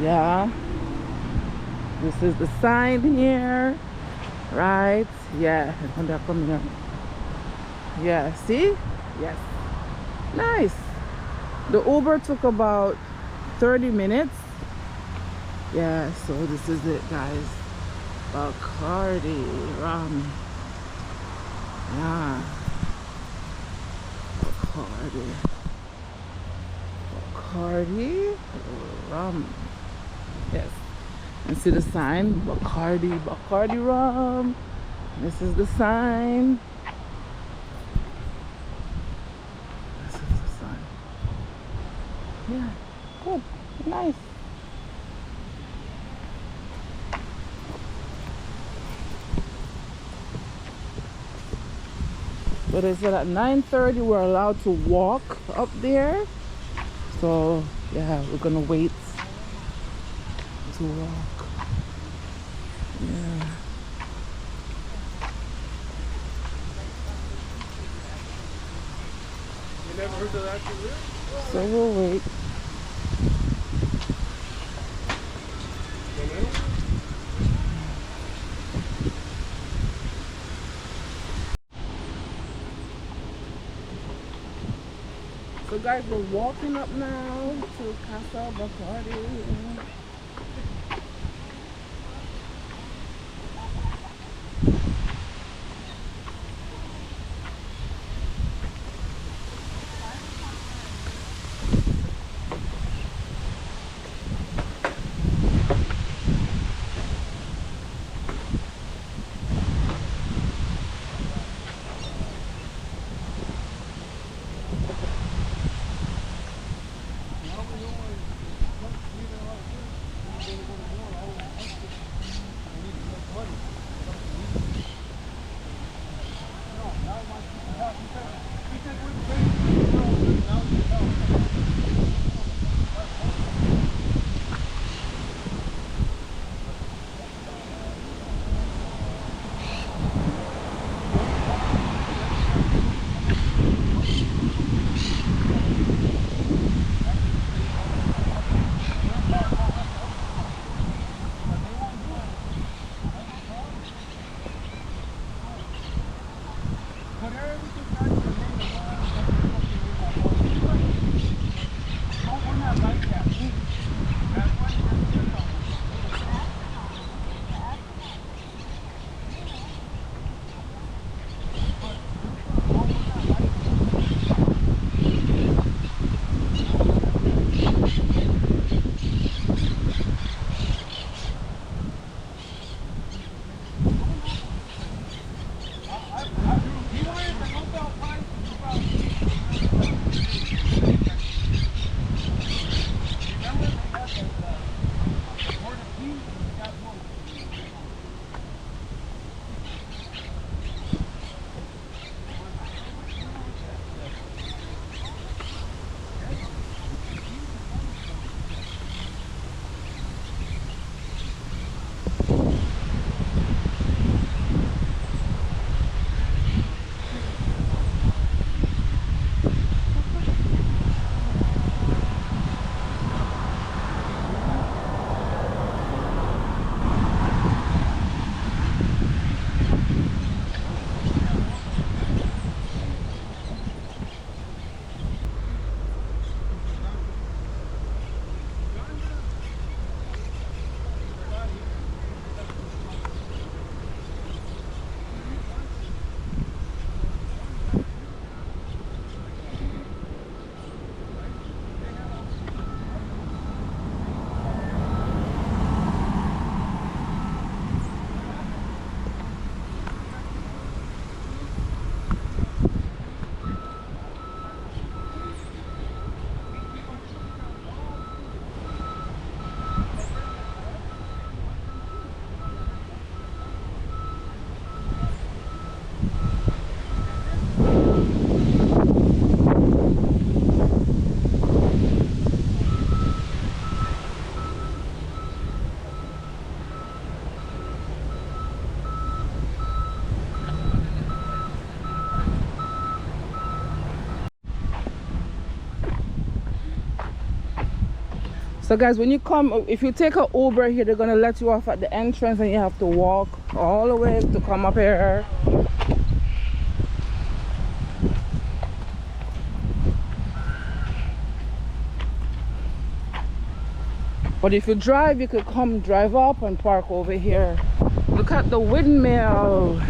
Yeah, this is the sign here, right? Yeah, when they're coming up. Yeah, see? Yes. Nice. The Uber took about 30 minutes. Yeah, so this is it, guys. Bacardi rum. Yeah. Bacardi. Bacardi rum. Yes. And see the sign? Bacardi. Bacardi rum. This is the sign. This is the sign. Yeah. Good. Nice. So they said at 9:30 we're allowed to walk up there. So yeah, we're gonna wait to walk. Yeah. You never heard of that before? So we'll wait. So guys, we're walking up now to Casa Bacardi. So guys, when you come, if you take a Uber here, they're gonna let you off at the entrance and you have to walk all the way to come up here. But if you drive, you could come drive up and park over here. Look at the windmill.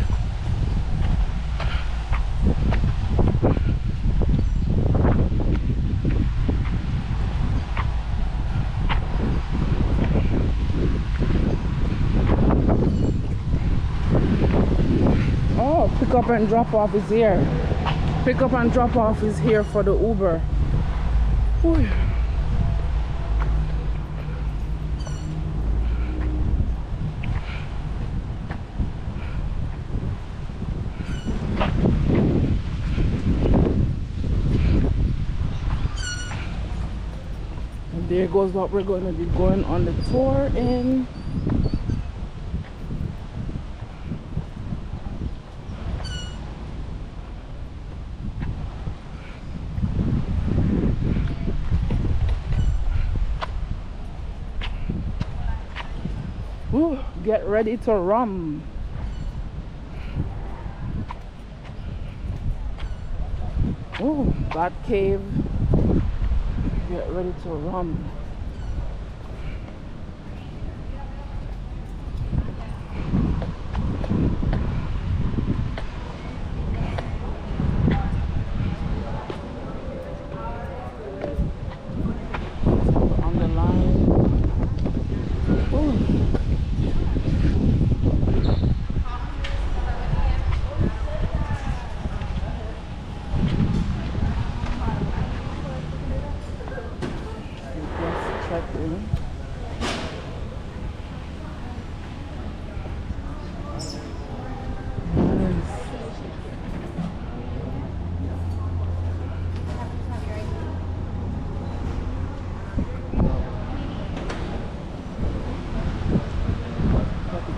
Oh, pick up and drop off is here. Pick up and drop off is here for the Uber. Ooh. And there goes what we're going to be going on the tour in. Ooh, get ready to rum. Oh, that cave. Get ready to rum. On the line. Ooh.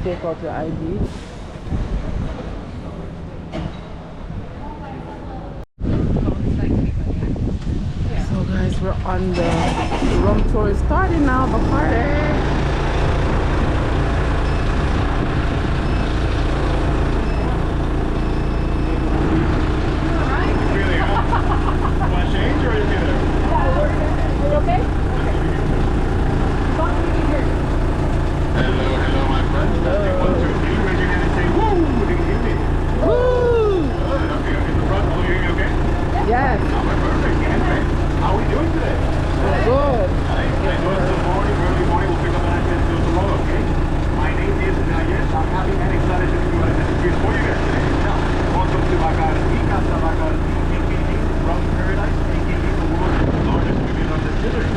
Take out your ID. So guys, we're on the room tour. It's starting now, Bacardi. Yes. How are we doing today? Good. Early morning, we'll pick up an access to tomorrow, okay? My name is Nayes. I'm happy and excited to do an interview for you guys today. Now, welcome to Bacardi, CASA BACARDI Rum Tour, aka the world's largest premium distillery.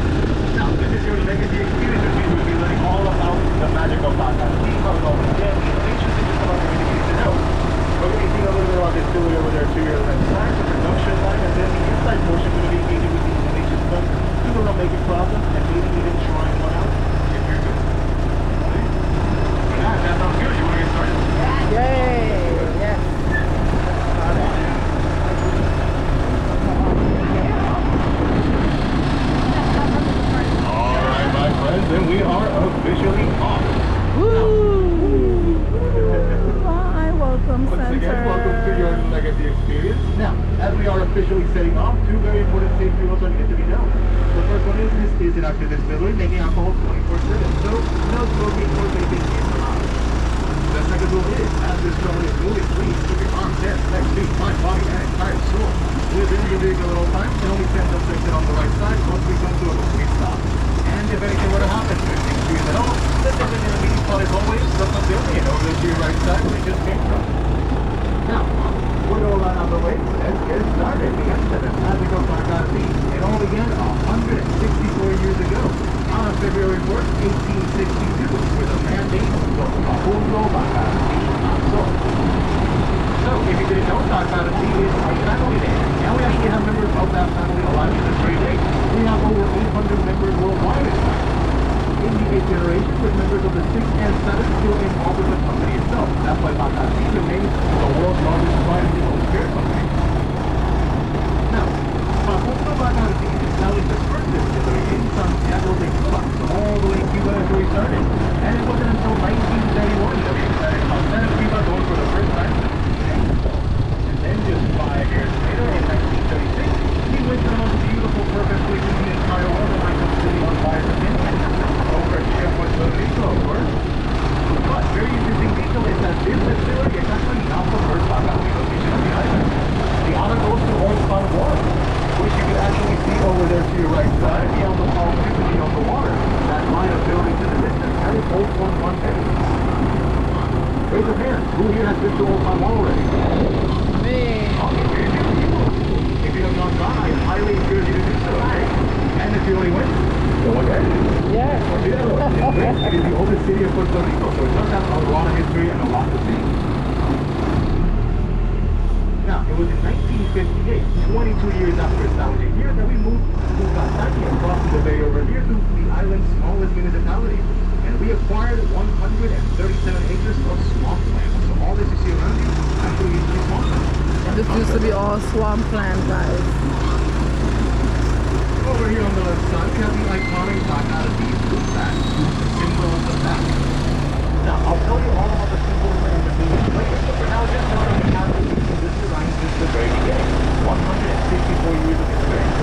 Now, this is your legacy experience, which means we'll be learning all about the magic of Bacardi, how it all began, the innovations, and just about everything you need to know. We're going to be seeing a little bit about the distillery over there to your left side, the production line, and then the inside portion is going to be engaging with the innovations done through the rum making process, and maybe even trying one out if you're good. Yeah, that sounds good. You want to get started? Yay! Yes. All right, my friends, and we are officially off. Woo! Hi, welcome Once center. again, welcome to your legacy experience. Now, as we are officially setting off, two very important safety rules are needed to be known. The first one is this is an active distillery making alcohol 24/7, so no smoking or vaping is allowed. The second rule is, as this distillery is moving, please keep your arms, hands, legs, feet, mind, body, and entire soul within your vehicle at all times, and only stand up section on the right side once we come to a complete stop. And if anything were to happen to anything to you at all, the designated meeting spot is always the pavilion over to your right side where we just came from. Now, with all that out of the way, let's get started. The incident of magic of Bacardi. It all began 164 years ago, on February 4th, 1862, with a man named Julio Bacardi. So, if you didn't know, Bacardi is our family name, and we actually have members of that family alive to this very day. We have over 800 members worldwide, in fact. In the 8th generation, with members of the 6th and 7th still involved with the company itself. That's why Bacardi remains the world's largest privately owned spirit company. Now, Julio Bacardi established the first distillery in Santiago de Cuba to your right side, beyond the palm trees and beyond the water. That line of buildings in the distance, that is Old 1 Edmonds. Raise your hand. Who here has been to Old Town Hall already? Me. Okay, very good people. If you have not gone, I highly encourage you to do so, okay? And if you only went, go ahead. Yes. It's great. It is the oldest city of Puerto Rico, so it does have a lot of history and a lot to see. Now, it was in 1958, 22 years after establishing here, that we moved to Casani across the bay over here to the island's smallest municipality. And we acquired 137 acres of swampland. So all this you see around you actually used to be swampland. This used to be all swampland, guys. Over here on the left side, we have the iconic Bacardi fruit bag, the symbol of the bag. Now, I'll tell you all about the symbols and the meaning later, but for now, just know that we have been using this design since the very beginning. 164 years of experience.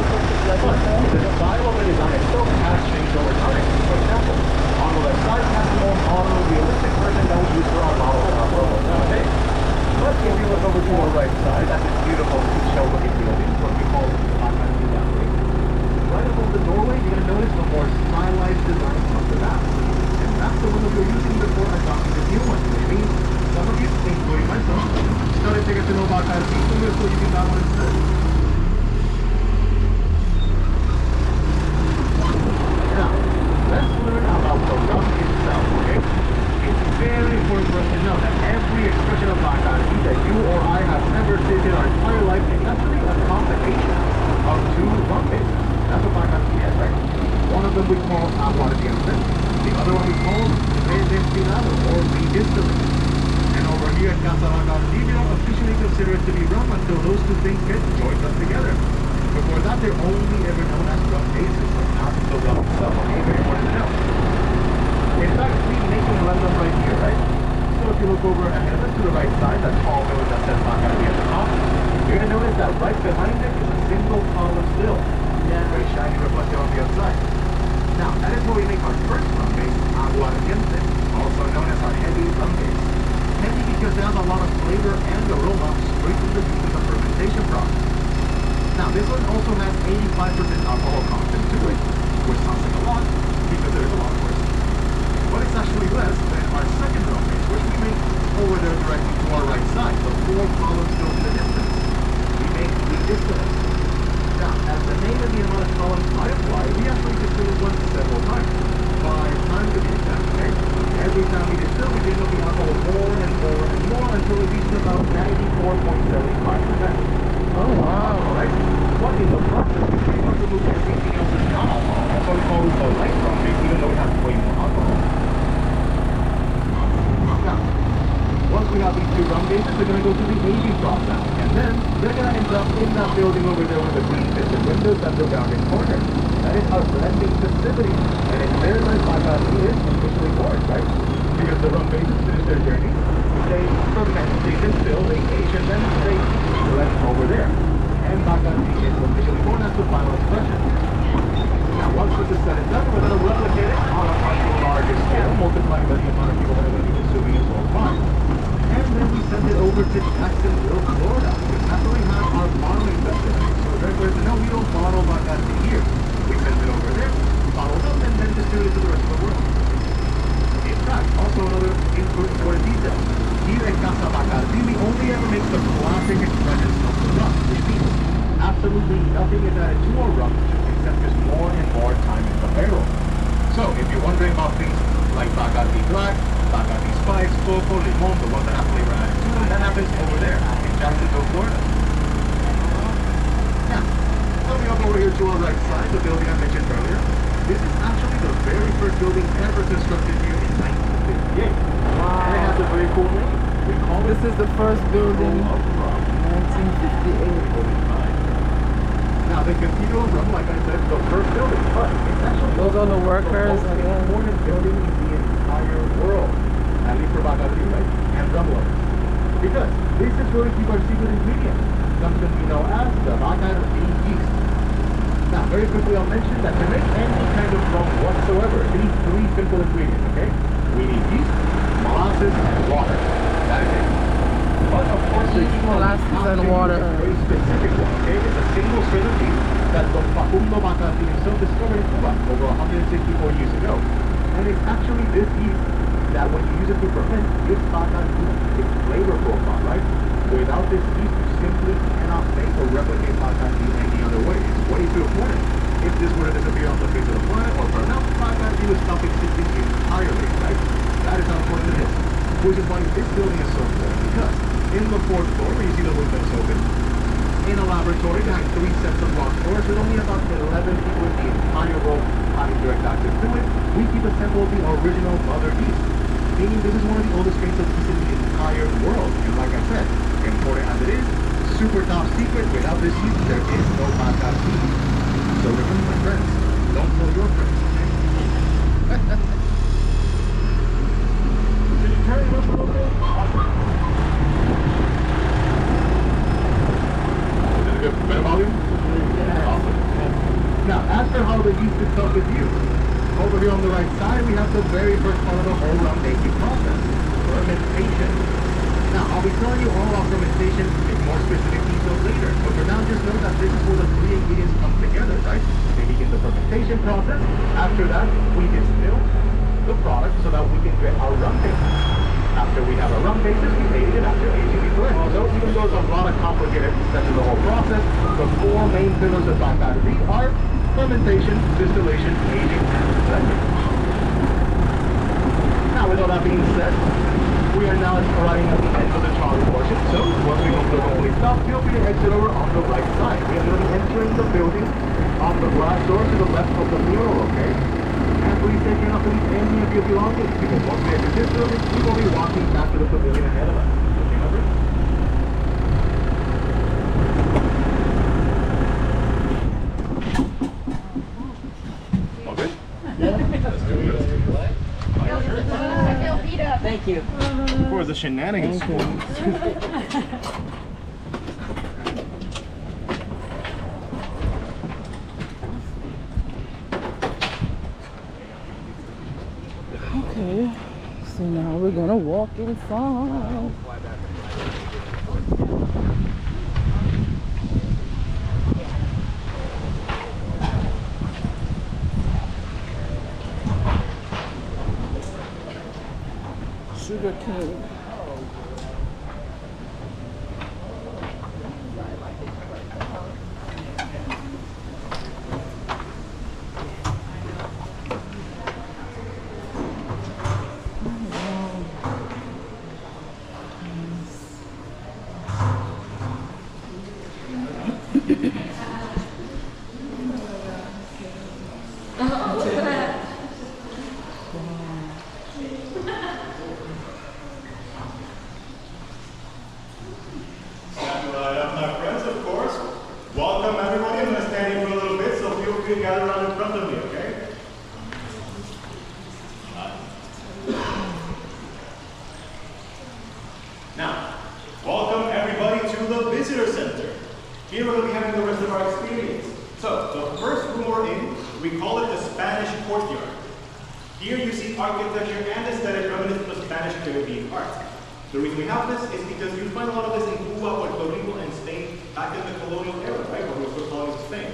But the style of the design itself has changed over time. For example, on the left side, we have the more modern, realistic version that we use for our models and our logos nowadays. But if you look over to our right side, that's this beautiful shell-looking building, what we call the Bacardi Gallery. Right above the doorway, you're going to notice the more stylized design of the map. And that's the one that we were using before adopting the new one, which means some of you, including myself, started to get to know about that feature, so using that one instead. Now, let's learn about the rum itself, okay? It's very important for us to know that every expression of Bacardi that you or I have ever tasted our entire life is actually a combination of two rum bases. That's what Bacardi is, right? One of them we call aguardiente, the other one we call redestilado, or redistillate. And over here at Casa Bacardi, we don't officially consider it to be rum until those two things get joined up together. Before that, they're only ever known as rum bases, but not the rum itself. Okay, very important to know. In fact, we make a blend them right here, right? So if you look over ahead of us to the right side, that small building that says Bacardi at the top, you're going to notice that right behind it is a single column still. Yeah. Very shiny reflective on the outside. Now, that is where we make our first rum base, aguardiente, also known as our heavy rum base. Heavy because it has a lot of flavor and aroma straight from the bean in the fermentation process. Now, this one also has 85% alcohol content to it, which sounds like a lot because there is a lot of course. But it's actually less than our second rum base, which we make over there directly to our right side, the 4 columns still in the distance. We make the distillate. Now, as the name and the amount of columns might apply, we actually distill one several times. 5 times to be exact, okay? Every time we distill, we bring up the alcohol more and more and more until it reaches about 94.75%. Oh, wow. Alright? But in the process, we pretty much remove everything else that's not alcohol. That's what we call a light rum base, even though it has way more alcohol. Now, once we have these two rum bases, they're going to go through the aging process. And then, they're going to end up in that building over there with the green tinted windows that look out in corner. That is our blending facility. And it's there that Bacardi is officially born, right? Because the rum bases finish their journey. They ferment, they distill, they age, and then they blend over there. And Bacardi is officially born as the final expression. Now, once this is said and done, we're going to replicate it on a much larger scale, multiplying by the amount of people that are going to be consuming it worldwide. And then we send it over to Jacksonville, Florida, because that's where we have our bottling facility. So very important to know, we don't bottle Bacardi here. We send it over there, bottle them, and then distribute it to the rest of the world. In fact, also another important detail. Here at Casa Bacardi, we only ever make the classic expressions of the rum, which means absolutely nothing is added to our rum except just more and more time in the barrel. So, if you're wondering about things like Bacardi Black, Bacardi Spice, Coco, Limon, the ones that have flavor added to them, that happens over there in Jacksonville, Florida. Now, coming up over here to our right side, the building I mentioned earlier, this is actually the very first building ever constructed here in 1958. Wow. And it has a very cool name. We call This is the first building, 1958. Now, the Cathedral of Rum, like I said, is the first building, but it's actually those are the workers, the most important building in the entire world, at least for Bacardi, right? And rum lovers. Because this is where we keep our secret ingredient, something we know as the Bacardi yeast. Now, very quickly, I'll mention that to make any kind of rum whatsoever, we need 3 simple ingredients, okay? We need yeast, molasses, and water. That is it. But of course, the yeast molasses and water. is a very specific one, okay? It's a single strain of yeast that Don Facundo Bacardi himself discovered in Cuba over 164 years ago. And it's actually this yeast that when you use it to ferment, gives Bacardi its flavor profile, right? Without this yeast, you simply cannot make or replicate Bacardi any other way. It's way too important. If this were to disappear off the face of the planet or burn out, Bacardi would stop existing entirely, right? That is how important it is. Which is why this building is so important, because in the fourth floor, where you see the windows open, in a laboratory behind 3 sets of locked doors with only about 11 people in the entire world having direct access to it, we keep a sample of the original mother yeast. Meaning this is one of the oldest strains of yeast in the entire world. And like I said, important as it is, super top secret, without this yeast, there is no Bacardi. So remember, my friends, don't tell your friends, okay? Did you turn it up a little bit? Better volume? Yeah. Awesome. Now, as for how the yeast itself is used, over here on the right side, we have the very first part of the whole rum making process, fermentation. Now, I'll be telling you all about fermentation in more specific details later, but for now, just know that this is where the 3 ingredients come together, right? They begin the fermentation process. After that, we distill the product so that we can get our rum basis. After we have a rum basis, we age it after aging we blend. So even though there's a lot of complicated steps in the whole process, the 4 main pillars of Bacardi are fermentation, distillation, aging, and blending. Now, with all that being said, we are now arriving at the end of the trolley portion. So once we come to the complete stop, feel free to exit over on the right side. We are going to be entering the building on the glass door to the left of the mural, okay? And please take care not to leave any of your belongings, because once we exit this building, we will be walking back to the pavilion ahead of us. Okay, my friend? All good? Thank you. For the shenanigans. Okay, so now we're gonna walk inside. Sugar cane. The reason we have this is because you find a lot of this in Cuba, Puerto Rico, and Spain back in the colonial era, right, when we were still colonies of Spain.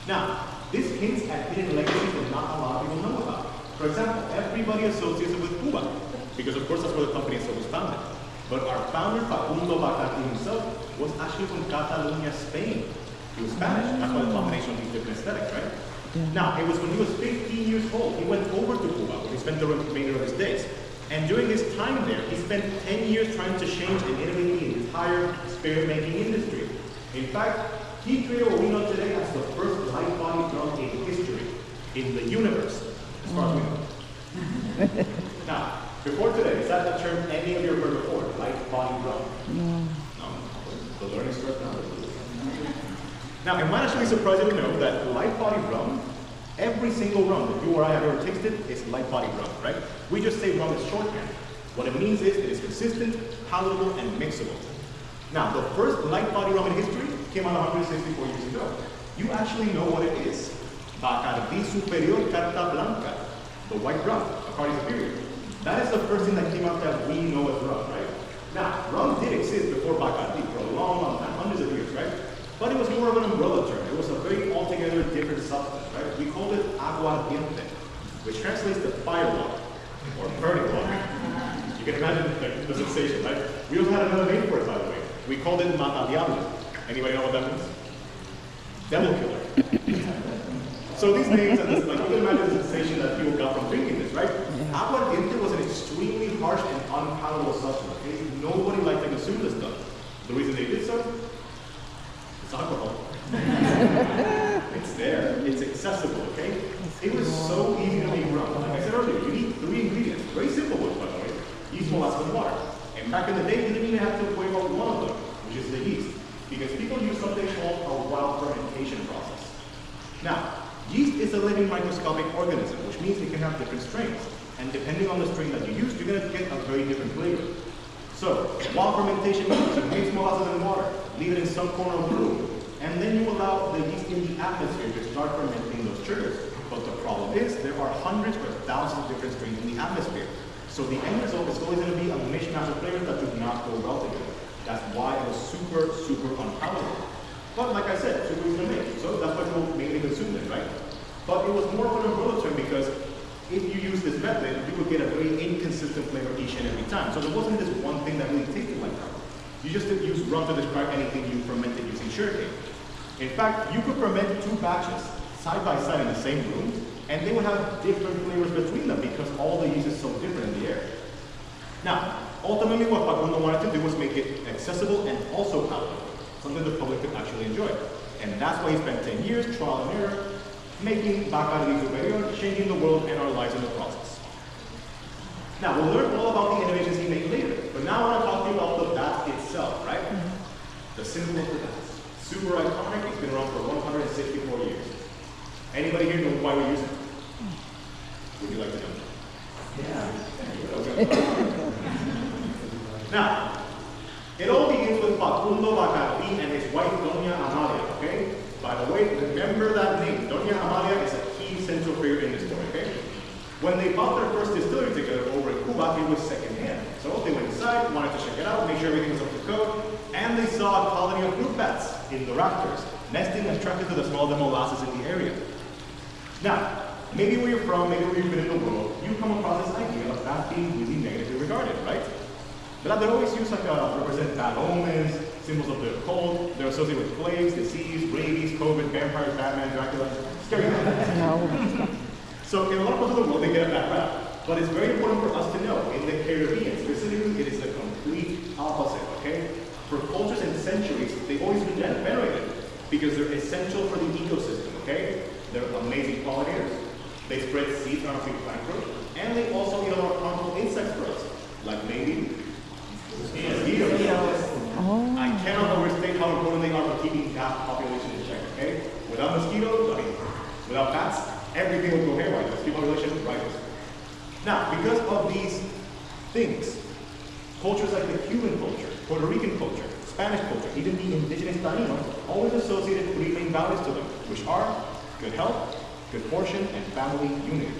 Now, this hints at hidden legacies that not a lot of people know about. For example, everybody associates it with Cuba, because of course that's where the company itself was founded. But our founder, Facundo Bacardi himself, was actually from Catalonia, Spain. He was Spanish, that's why the combination of these different aesthetics, right? Yeah. Now, it was when he was 15 years old, he went over to Cuba, where he spent the remainder of his days. And during his time there, he spent 10 years trying to change and innovate the entire spirit-making industry. In fact, he created what we know today as the first light-bodied drum in history, in the universe, as far as we know. Now, before today, is that a term any of you have heard before, light-bodied drum? No. The learning starts now. Now, it might actually surprise you to know that light-bodied rum, every single rum that you or I have ever tasted is light-bodied rum, right? We just say rum is shorthand. What it means is it is consistent, palatable, and mixable. Now, the first light-bodied rum in history came out 164 years ago. You actually know what it is. Bacardi Superior Carta Blanca, the white rum, Bacardi Superior. That is the first thing that came out that we know as rum, right? Now, rum did exist before Bacardi for a long, long time, hundreds of years, right? But it was more of an umbrella term. It was a very altogether different substance, right? We called it aguardiente, which translates to fire water or burning water. You can imagine the sensation, right? We also had another name for it, by the way. We called it mata diablo. Anybody know what that means? Devil killer. So these names, and this, like, you can imagine the sensation that people got from drinking this, right? Aguardiente was an extremely harsh and unpalatable substance. Okay? Nobody liked to consume this stuff. The reason they did so? It's alcohol. It's there. It's accessible. Okay? It was so easy to make rum. Like I said earlier, you need 3 ingredients. Very simple ones, by the way. Yeast, molasses, and water. And back in the day, you didn't even have to worry about one of them, which is the yeast, because people use something called a wild fermentation process. Now, yeast is a living microscopic organism, which means it can have different strains. And depending on the strain that you use, you're going to get a very different flavor. So, wild fermentation means you mix molasses and water, leave it in some corner of the room, and then you allow the yeast in the atmosphere to start fermenting those sugars. But the problem is, there are hundreds or thousands of different strains in the atmosphere. So the end result is always going to be a mishmash of flavors that do not go well together. That's why it was super, super unpalatable. But like I said, super easy to make, so that's why people mainly consume it, right? But it was more of an umbrella term because if you use this method, you would get a very inconsistent flavor each and every time. So there wasn't this one thing that really tasted like rum. You just didn't use rum to describe anything you fermented using sugarcane. In fact, you could ferment 2 batches side by side in the same room, and they would have different flavors between them because all the yeast is so different in the air. Now, ultimately what Facundo wanted to do was make it accessible and also palatable, something the public could actually enjoy. And that's why he spent 10 years, trial and error, making Bacardi Superior, changing the world and our lives in the process. Now, we'll learn all about the innovations he made later, but now I want to talk to you about the bat itself, right? The symbol of the bat. Super iconic, it's been around for 164 years. Anybody here know why we use it? Would you like to know? Yeah. Now, it all begins with Facundo Bacardi and his wife, Doña Amalia, okay? By the way, remember that name. Doña Amalia is a key central figure in this story, okay? When they bought their first distillery together over in Cuba, it was secondhand. So they went inside, wanted to check it out, make sure everything was up to code, and they saw a colony of fruit bats in the rafters, nesting and attracted to the smell of the molasses in the area. Now, maybe where you're from, maybe where you've been in the world, you come across this idea of bats being really negatively regarded, right? But they're always used to represent bad omens, symbols of the occult. They're associated with plagues, disease, rabies, COVID, vampires, Batman, Dracula, scary things. So in a lot of parts of the world, they get a bad rap. But it's very important for us to know, in the Caribbean specifically, it is the complete opposite, okay? For cultures and centuries, they've always been venerated because they're essential for the ecosystem, okay? They're amazing pollinators. They spread seeds on our plant growth, and they also eat a lot of harmful insects for us, like maybe mosquitoes. Oh. I cannot overstate how important they are for keeping bat population in check, okay? Without mosquitoes, without bats, everything will go haywire. Mosquito population rises. Now, because of these things, cultures like the Cuban culture, Puerto Rican culture, Spanish culture, even the indigenous Taínos, always associated 3 main values to them, which are good health, good fortune, and family unity.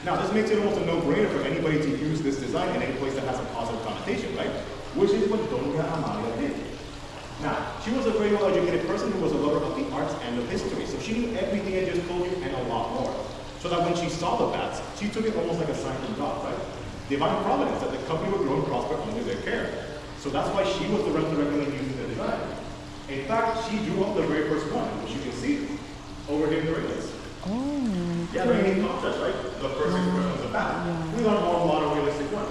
Now, this makes it almost a no-brainer for anybody to use this design in any place that has a positive connotation, right? Which is what Doña Amalia did. Now, she was a very well-educated person who was a lover of the arts and of history, so she knew everything I just told you and a lot more. So that when she saw the bats, she took it almost like a sign from God, right? Divine providence, that the company would grow and prosper under their care. So that's why she was the one to recommend using the design. In fact, she drew up the very first one, which you can see over here in the railings. Oh, yeah, very neat contrast, right? The first expression was a bat. Yeah. We got a more modern, realistic one.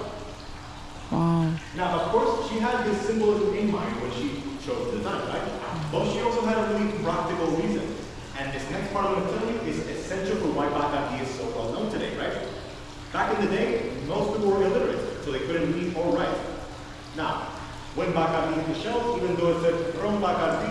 Wow. Now, of course, she had this symbolism in mind when she chose the design, right? But she also had a really practical reason. And this next part I'm going to tell you is essential for why Bacardi is so well known today, right? Back in the day, most people were illiterate, so they couldn't read or write. Now, when Bacardi hit the shelves, even though it said Rum Bacardi,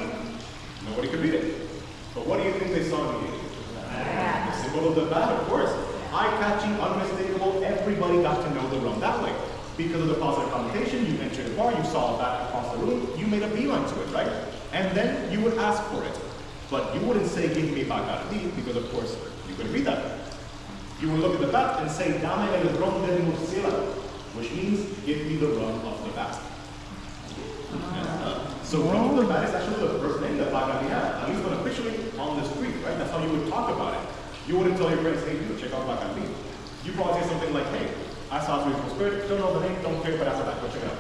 nobody could read it. But what do you think they saw immediately? The symbol of the bat, of course. Eye-catching, unmistakable, everybody got to know the rum that way. Because of the positive connotation, you entered the bar, you saw a bat across the room, you made a beeline to it, right? And then you would ask for it. But you wouldn't say, give me Bacardi, because of course, you couldn't read that. You would look at the bat and say, dame el ron del murciélago, which means, give me the rum of the bat. So that is actually the first name that Bacardi had, at least unofficially on the street, right? That's how you would talk about it. You wouldn't tell your friends, hey, dude, check out Bacardi. You probably say something like, hey, I saw three people spirit, don't know the name, don't care, but after that, go check it out.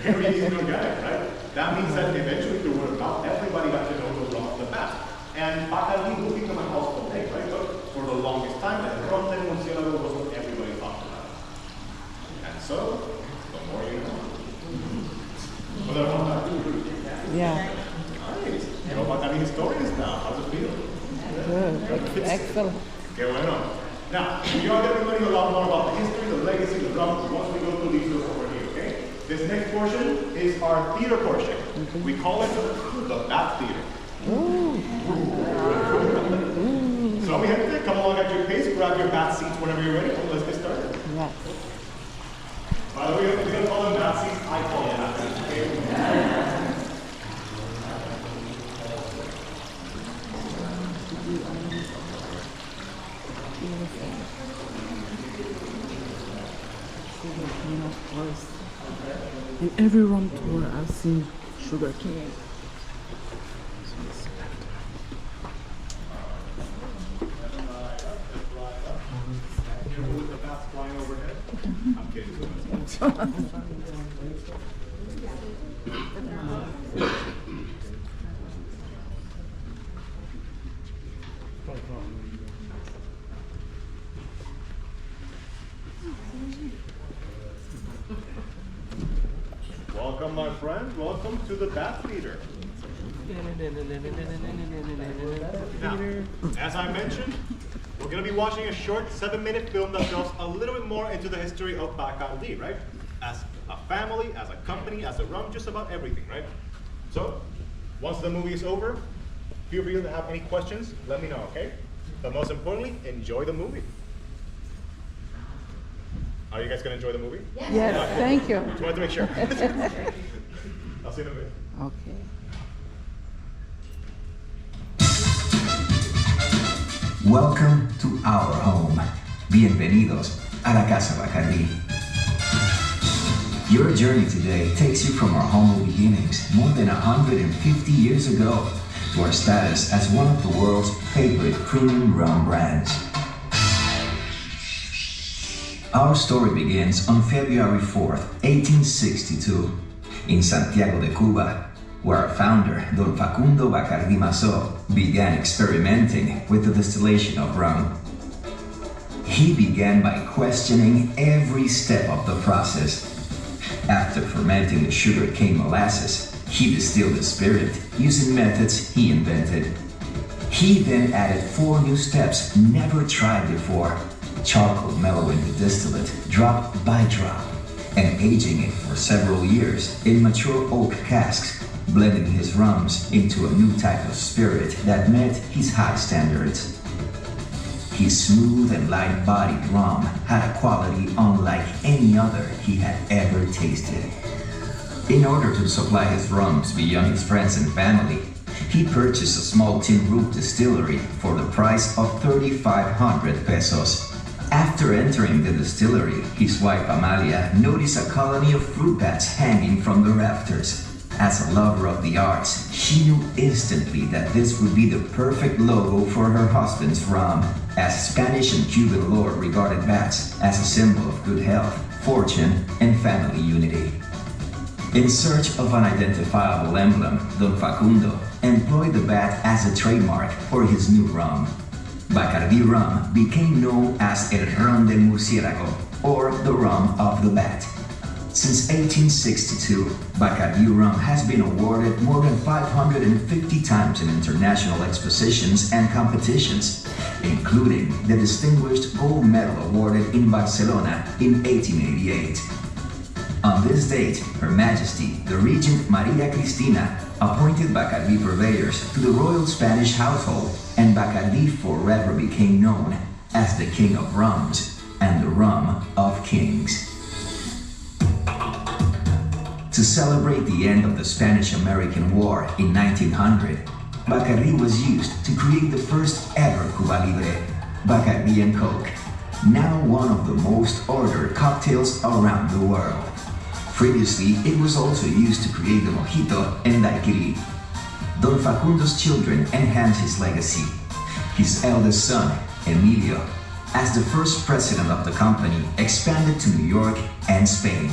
Very easy to get it, right? That means that eventually through word of mouth, everybody got to know the rum off the bat. And Bacardi will become a household name, right? But for the longest time, the rum de murciélago was what everybody talked about. And so, the more you know. Yeah. Nice. You know Bacardi historians now. How's it feel? Good. Excellent. Okay, bueno. Now, we are going to be learning a lot more about the history, the legacy, the rum, once we go through these doors over here, okay? This next portion is our theater portion. We call it the Bat Theater. So we have to come along at your pace, grab your bat seats whenever you're ready, and let's get started. Yes. By the way, we're going to call them bat seats. I call them bat seats, okay? In every rum tour, I've seen sugar cane. With the bats flying overhead. I'm kidding. Welcome, my friend. Welcome to the Bat Theater. Now, as I mentioned, we're going to be watching a short 7-minute film that delves a little bit more into the history of Bacardi, right? As a family, as a company, as a rum, just about everything, right? So, once the movie is over, feel free to have any questions, let me know, okay? But most importantly, enjoy the movie. Are you guys going to enjoy the movie? Yes, thank you. Just wanted to make sure. I'll see you in a bit. Okay. Welcome to our home. Bienvenidos a la Casa Bacardi. Your journey today takes you from our humble beginnings more than 150 years ago to our status as one of the world's favorite premium rum brands. Our story begins on February 4th, 1862, in Santiago de Cuba, where our founder, Don Facundo Bacardi Mazo, began experimenting with the distillation of rum. He began by questioning every step of the process. After fermenting the sugarcane molasses, he distilled the spirit using methods he invented. He then added 4 new steps never tried before: charcoal mellowing the distillate drop by drop, and aging it for several years in mature oak casks, blending his rums into a new type of spirit that met his high standards. His smooth and light-bodied rum had a quality unlike any other he had ever tasted. In order to supply his rums beyond his friends and family, he purchased a small tin-roof distillery for the price of 3,500 pesos. After entering the distillery, his wife Amalia noticed a colony of fruit bats hanging from the rafters. As a lover of the arts, she knew instantly that this would be the perfect logo for her husband's rum, as Spanish and Cuban lore regarded bats as a symbol of good health, fortune, and family unity. In search of an identifiable emblem, Don Facundo employed the bat as a trademark for his new rum. Bacardi rum became known as El Rum del Murciélago, or the rum of the bat. Since 1862, Bacardi rum has been awarded more than 550 times in international expositions and competitions, including the distinguished gold medal awarded in Barcelona in 1888. On this date, Her Majesty, the Regent Maria Cristina, appointed Bacardi purveyors to the royal Spanish household, and Bacardi forever became known as the King of Rums and the Rum of Kings. To celebrate the end of the Spanish-American War in 1900, Bacardi was used to create the first ever Cuba Libre, Bacardi and Coke, now one of the most ordered cocktails around the world. Previously, it was also used to create the mojito and daiquiri. Don Facundo's children enhanced his legacy. His eldest son, Emilio, as the first president of the company, expanded to New York and Spain.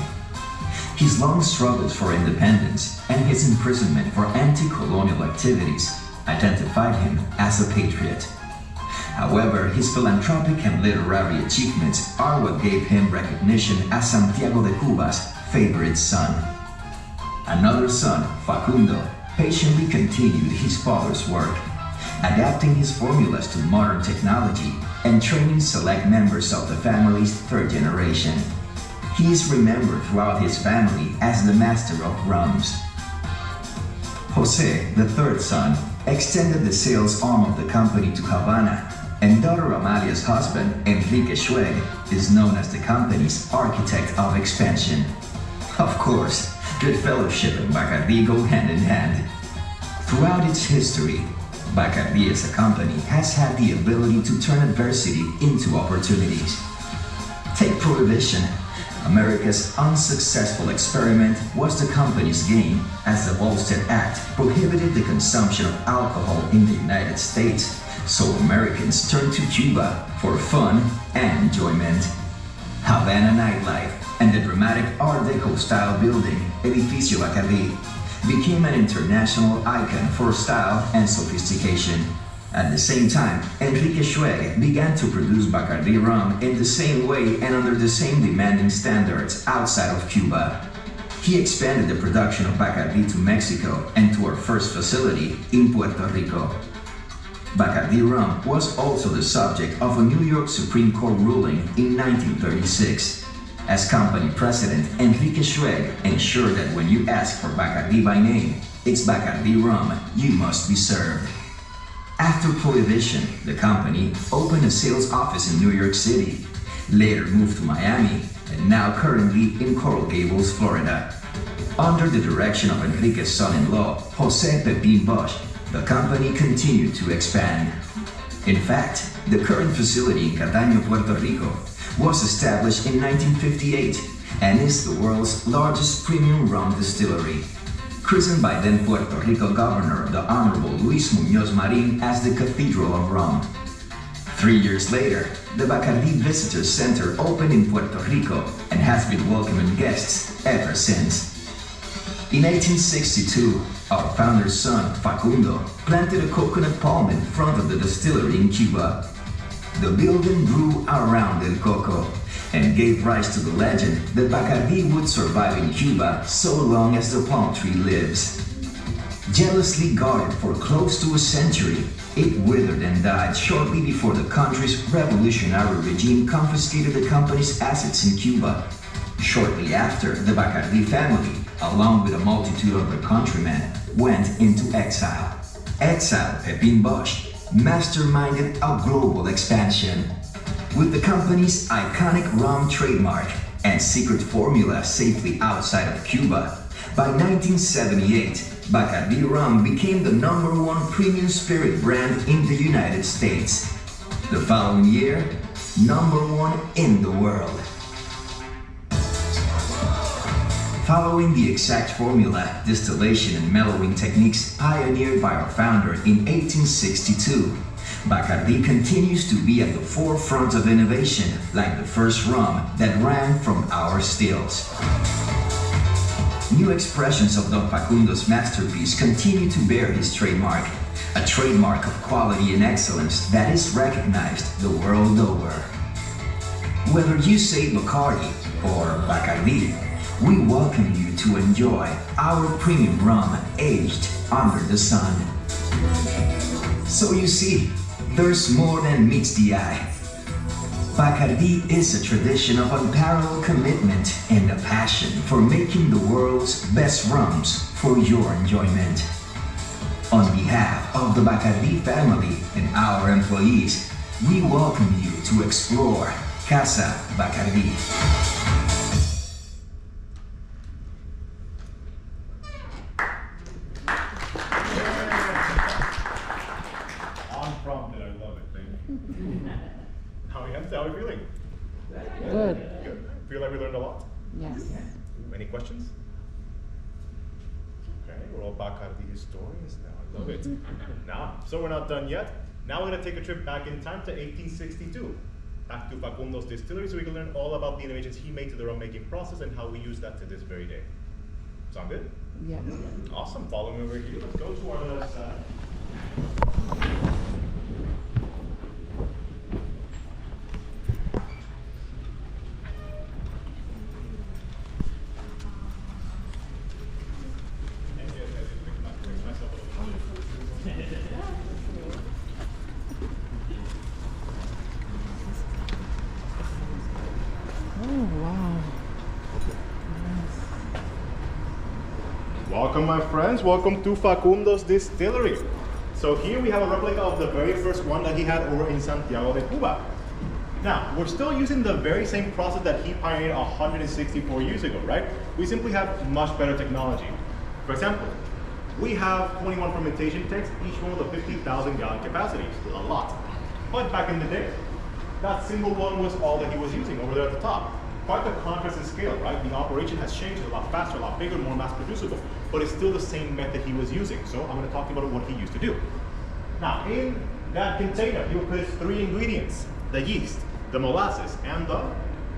His long struggles for independence and his imprisonment for anti-colonial activities identified him as a patriot. However, his philanthropic and literary achievements are what gave him recognition as Santiago de Cuba's favorite son. Another son, Facundo, patiently continued his father's work, adapting his formulas to modern technology and training select members of the family's third generation. He is remembered throughout his family as the master of rums. Jose, the third son, extended the sales arm of the company to Havana, and daughter Amalia's husband, Enrique Schweg, is known as the company's architect of expansion. Of course, good fellowship and Bacardi go hand in hand. Throughout its history, Bacardi as a company has had the ability to turn adversity into opportunities. Take Prohibition. America's unsuccessful experiment was the company's gain, as the Volstead Act prohibited the consumption of alcohol in the United States, so Americans turned to Cuba for fun and enjoyment. Havana nightlife and the dramatic Art Deco style building, Edificio Bacardi, became an international icon for style and sophistication. At the same time, Enrique Schweg began to produce Bacardi rum in the same way and under the same demanding standards outside of Cuba. He expanded the production of Bacardi to Mexico and to our first facility in Puerto Rico. Bacardi rum was also the subject of a New York Supreme Court ruling in 1936. As company president, Enrique Schweg ensured that when you ask for Bacardi by name, it's Bacardi rum you must be served. After Prohibition, the company opened a sales office in New York City, later moved to Miami, and now currently in Coral Gables, Florida. Under the direction of Enrique's son-in-law, Jose Pepin Bosch, the company continued to expand. In fact, the current facility in Cataño, Puerto Rico, was established in 1958 and is the world's largest premium rum distillery. Christened by then Puerto Rico Governor, the Honorable Luis Muñoz Marin, as the Cathedral of Rum. 3 years later, the Bacardi Visitor Center opened in Puerto Rico and has been welcoming guests ever since. In 1862, our founder's son, Facundo, planted a coconut palm in front of the distillery in Cuba. The building grew around El Coco and gave rise to the legend that Bacardi would survive in Cuba so long as the palm tree lives. Jealously guarded for close to a century, it withered and died shortly before the country's revolutionary regime confiscated the company's assets in Cuba. Shortly after, the Bacardi family, along with a multitude of their countrymen, went into exile. Exile Pepin Bosch masterminded a global expansion. With the company's iconic rum trademark and secret formula safely outside of Cuba, by 1978, Bacardi rum became the #1 premium spirit brand in the United States. The following year, #1 in the world. Following the exact formula, distillation and mellowing techniques pioneered by our founder in 1862, Bacardi continues to be at the forefront of innovation, like the first rum that ran from our stills. New expressions of Don Facundo's masterpiece continue to bear his trademark, a trademark of quality and excellence that is recognized the world over. Whether you say Bacardi or Bacardi, we welcome you to enjoy our premium rum aged under the sun. So you see, there's more than meets the eye. Bacardi is a tradition of unparalleled commitment and a passion for making the world's best rums for your enjoyment. On behalf of the Bacardi family and our employees, we welcome you to explore Casa Bacardi. Unprompted, I love it. Thank you. How are we feeling? Good. Good. Feel like we learned a lot? Yes. Any questions? Okay, we're all Bacardi historians now. I love it. Now, so we're not done yet. Now we're going to take a trip back in time to 1862. Back to Facundo's distillery, so we can learn all about the innovations he made to the rum making process and how we use that to this very day. Sound good? Yeah. Awesome. Follow me over here. Let's go to our left side. Welcome, my friends. Welcome to Facundo's distillery. So here we have a replica of the very first one that he had over in Santiago de Cuba. Now, we're still using the very same process that he pioneered 164 years ago, right? We simply have much better technology. For example, we have 21 fermentation tanks, each one with a 50,000 gallon capacity. Still a lot. But back in the day, that single one was all that he was using over there at the top. Quite the contrast in scale, right? The operation has changed a lot faster, a lot bigger, more mass producible, but it's still the same method he was using. So I'm going to talk about what he used to do. Now, in that container, you put 3 ingredients: the yeast, the molasses, and the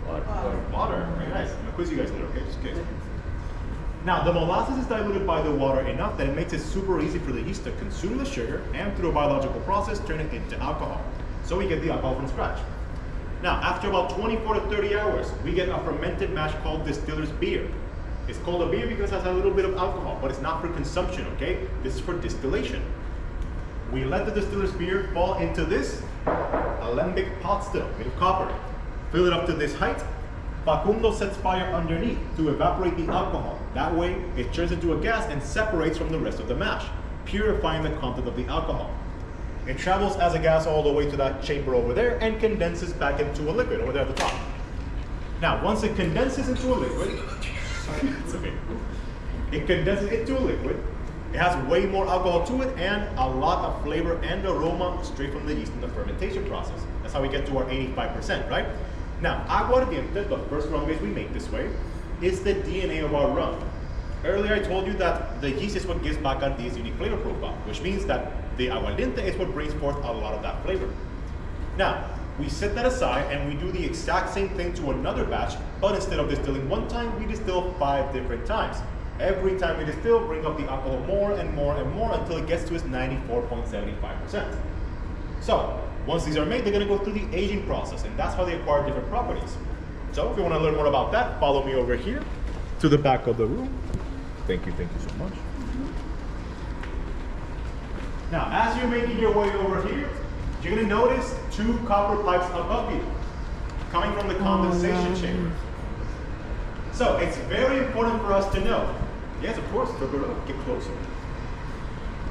water. Very nice. I'm going to quiz you guys later, okay? Just in case. Now, the molasses is diluted by the water enough that it makes it super easy for the yeast to consume the sugar and through a biological process turn it into alcohol. So we get the alcohol from scratch. Now, after about 24 to 30 hours, we get a fermented mash called distiller's beer. It's called a beer because it has a little bit of alcohol, but it's not for consumption, okay? This is for distillation. We let the distiller's beer fall into this alembic pot still, made of copper. Fill it up to this height. Facundo sets fire underneath to evaporate the alcohol. That way, it turns into a gas and separates from the rest of the mash, purifying the content of the alcohol. It travels as a gas all the way to that chamber over there and condenses back into a liquid over there at the top. Now, once it condenses into a liquid, it's okay. It condenses into a liquid. It has way more alcohol to it and a lot of flavor and aroma straight from the yeast in the fermentation process. That's how we get to our 85%, right? Now, aguardiente, the first rum base we make this way, is the DNA of our rum. Earlier I told you that the yeast is what gives Bacardi its unique flavor profile, which means that the aguardiente is what brings forth a lot of that flavor. Now, we set that aside and we do the exact same thing to another batch, but instead of distilling one time, we distill 5 different times. Every time we distill, bring up the alcohol more and more and more until it gets to its 94.75%. So, once these are made, they're going to go through the aging process, and that's how they acquire different properties. So, if you want to learn more about that, follow me over here to the back of the room. Thank you so much. Now, as you're making your way over here, you're going to notice 2 copper pipes above you, coming from the condensation chamber. So, it's very important for us to know. Yes, of course, get closer.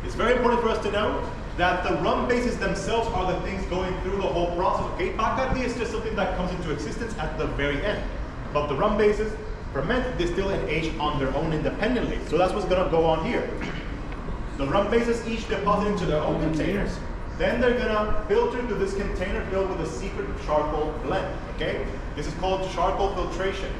It's very important for us to know that the rum bases themselves are the things going through the whole process, okay? Bacardi is just something that comes into existence at the very end. But the rum bases ferment, distill, and age on their own independently. So that's what's gonna go on here. The rum bases each deposit into their own containers. Then they're gonna filter through this container filled with a secret charcoal blend, okay? This is called charcoal filtration.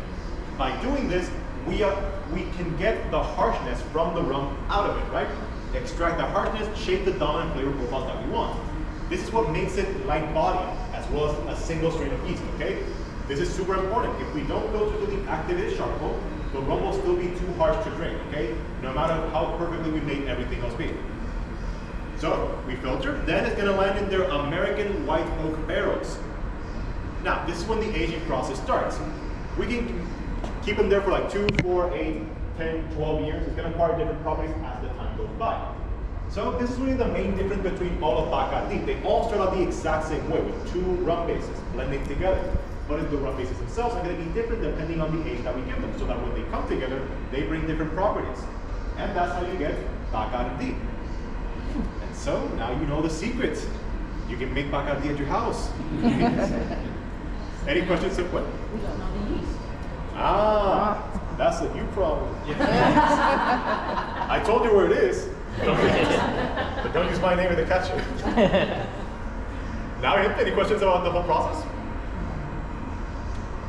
By doing this, we can get the harshness from the rum out of it, right? Extract the harshness, shape the dominant flavor profiles that we want. This is what makes it light bodied, as well as a single strain of yeast, okay? This is super important. If we don't filter through the activated charcoal, the rum will still be too harsh to drink, okay? No matter how perfectly we make everything else be. So, we filter, then it's gonna land in their American white oak barrels. Now, this is when the aging process starts. We can keep them there for like 2, 4, 8, 10, 12 years. It's gonna acquire different properties as the time goes by. So this is really the main difference between all of Bacardi. They all start out the exact same way with 2 rum bases blending together. But the rum bases themselves are going to be different depending on the age that we give them, so that when they come together, they bring different properties. And that's how you get Bacardi. And so now you know the secret. You can make Bacardi at your house. Any questions so quick? We don't know the yeast. That's a you problem. I told you where it is. But don't use my name in the catcher. Now, any questions about the whole process?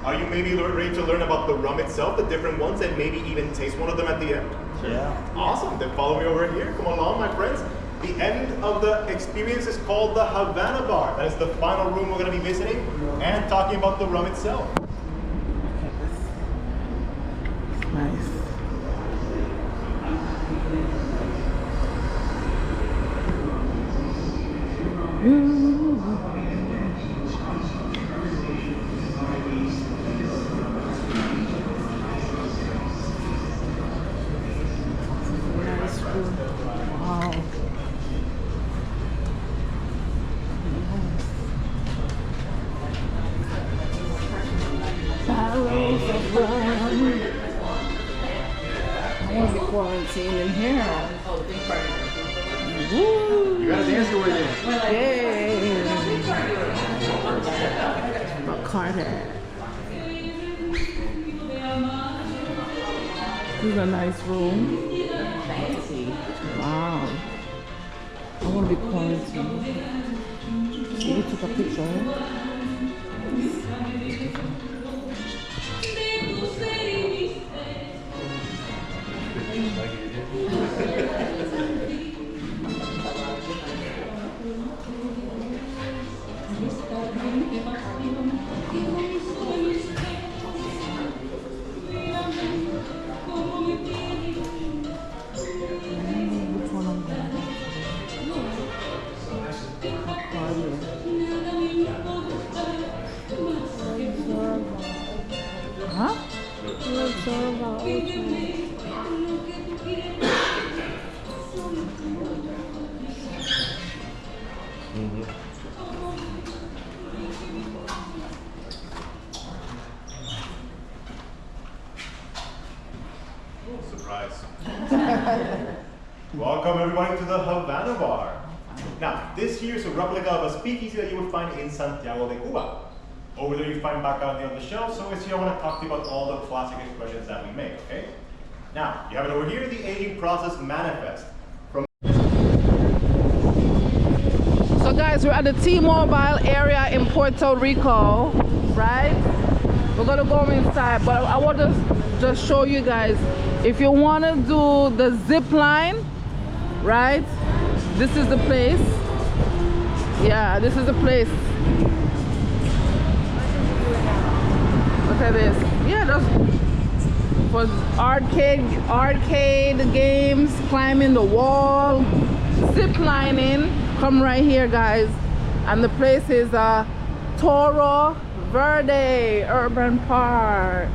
Are you maybe ready to learn about the rum itself, the different ones, and maybe even taste one of them at the end? Yeah. Awesome, then follow me over here. Come along, my friends. The end of the experience is called the Havana Bar. That is the final room we're going to be visiting and talking about the rum itself. Nice. Nice room. Wow. Barrels of rum. I want to be quarantined in here. Woo! You gotta dance your way there. Yay! Bacardi. This is a nice room. Wow. I want to be quarantined. You took a picture, right? Which one I'm going to Huh? Surprise. Welcome everybody to the Havana Bar. Now, this here is a replica of a speakeasy that you would find in Santiago de Cuba. Over there you find Bacardi on the shelf, so it's here I want to talk to you about all the classic expressions that we make, okay? Now, you have it over here, the aging process manifest. So guys, we're at the T-Mobile area in Puerto Rico, right? We're gonna go inside, but I want to just show you guys, if you want to do the zip line, right? This is the place. Yeah, this is the place. Look at this. Yeah, that's for arcade games, climbing the wall, zip lining. Come right here, guys. And the place is Toro Verde Urban Park,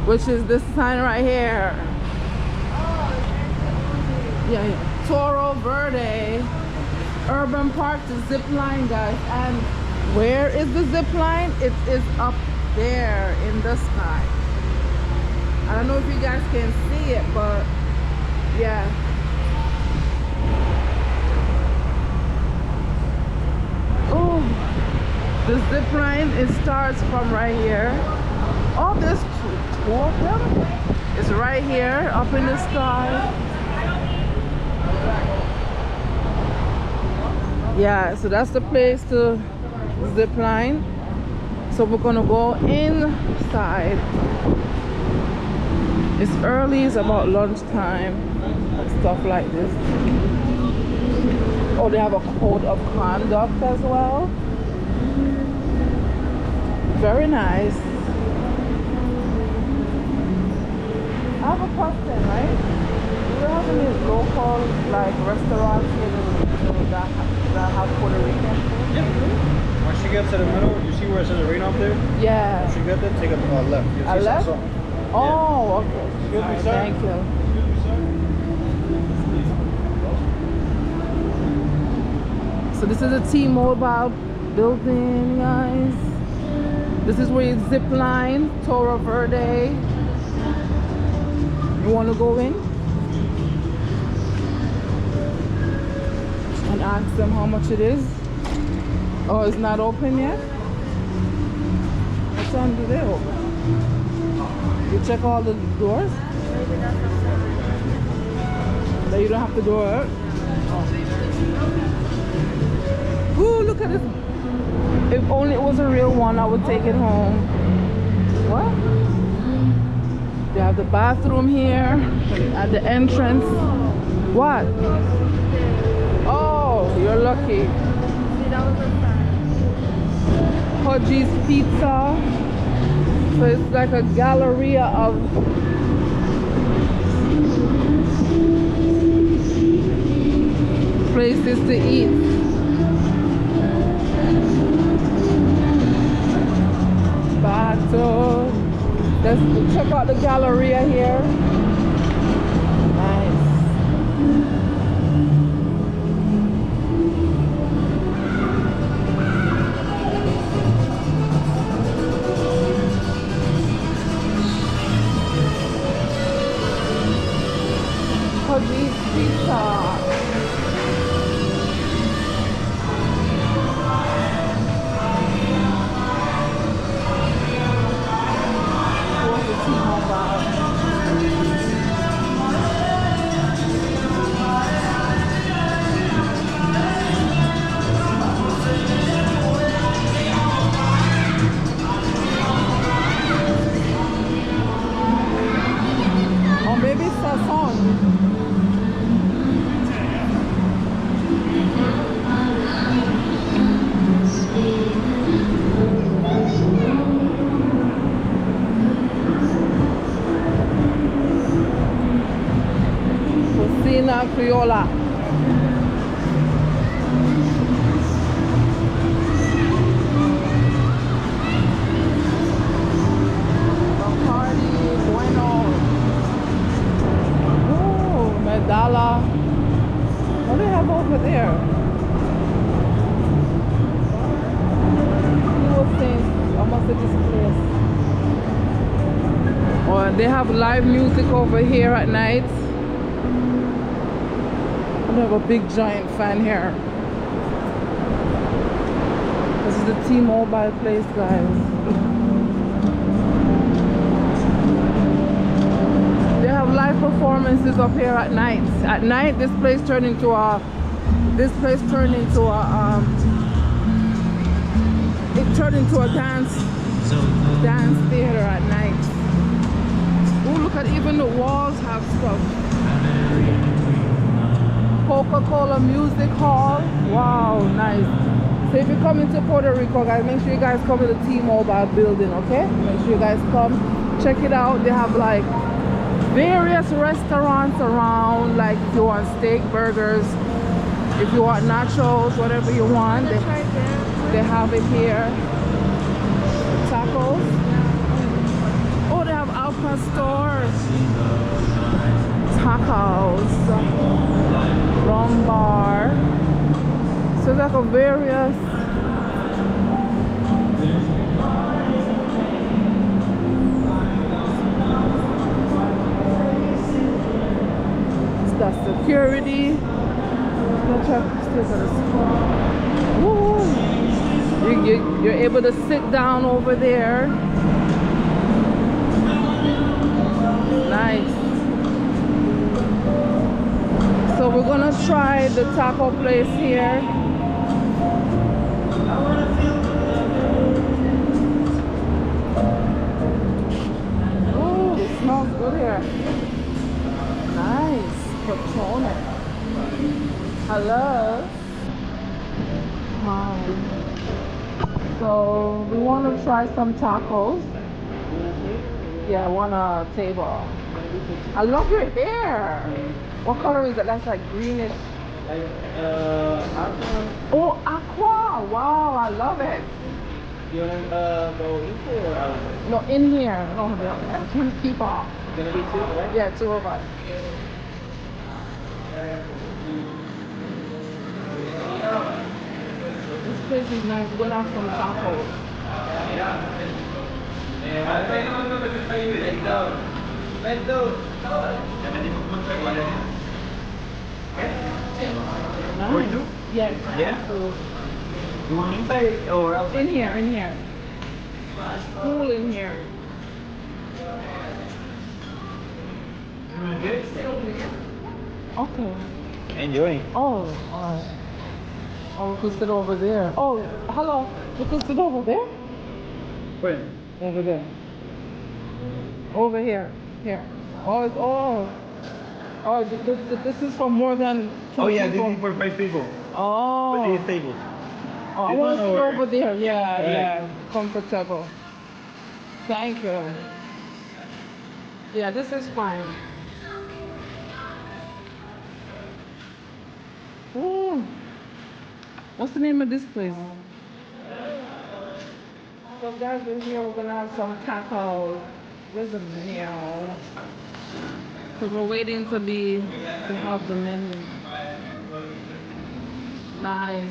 which is this sign right here. Yeah. Toro Verde Urban Park, the zip line, guys. And where is the zip line? It is up there in the sky. I don't know if you guys can see it, but yeah. Oh, the zip line, it starts from right here. Oh, there's two of them. It's right here up in the sky. Yeah, so that's the place to zip line. So we're gonna go inside. It's early, it's about lunchtime and stuff like this. Oh, they have a code of conduct as well. Very nice. I have a question, right? Do you have any local like restaurants here that have Puerto Rican food? Yeah. Once you get to the middle, you see where it says arena up there? Yeah. Once you get there, take a left. You'll A see left? some. Oh, okay. Excuse me, Alright, sir. thank you. Excuse me, sir. So this is a T-Mobile building, guys. This is where you zip line, Toro Verde. You want to go in and ask them how much it is? Oh, it's not open yet? What time do they open? You check all the doors? That you don't have to go out? Oh. Ooh, look at this. If only it was a real one. one, I would take it home. What? They have the bathroom here at the entrance. What? Oh, you're lucky. Pudgy's Pizza. So it's like a galleria of places to eat. Bato. Let's check out the galleria here. Nice. Pudgy's Pizza. Or maybe Sasson. Cocina Criolla. Bacardi Bueno. Oh, Medalla. What do they have over there? Little things. I must have this place. Oh, and they have live music over here at night. I have a big giant fan here. This is the T-Mobile place, guys. They have live performances up here at night. At night, this place turned into a it turned into a dance theater at night. Oh, look at even the walls have stuff. Coca-Cola Music Hall. Wow, nice. So if you're coming to Puerto Rico, guys, make sure you guys come to the T-Mobile building, okay? Make sure you guys come, check it out. They have like various restaurants around, like if you want steak, burgers, if you want nachos, whatever you want, they have it here. Tacos. Oh, they have al pastor. Tacos. Rum bar. So like a various the security. Woo. You're able to sit down over there. Nice. So we're gonna try the taco place here. Oh, it smells good here. Nice. Patrona. Hello. Hi. So we want to try some tacos. Yeah, I want a table. I love your hair. What color is it? That's like greenish. Aqua. Oh, aqua. Wow, I love it. You want to go into or out? No, in here. No, two people. It's going to be two, right? Yeah, two of us. This place is nice. We're gonna have some tacos. Nice. Yes. Yeah. You want inside or outside? In here, in here. It's cool in here. Okay. Enjoy. Oh, alright. Oh, we could sit over there. Oh, hello. We could sit over there? Wait. Over there. Over here. Here. Oh, it's all. Oh, this is for more than two Oh yeah, people. this is for 5 people. Oh. With these tables. Oh, I This want one to or- over there. Yeah, Right. yeah. Comfortable. Thank you. Yeah, this is fine. Ooh. What's the name of this place? So guys, we're here. We're gonna have some cacao with the meal. So we're waiting to have the menu. Nice.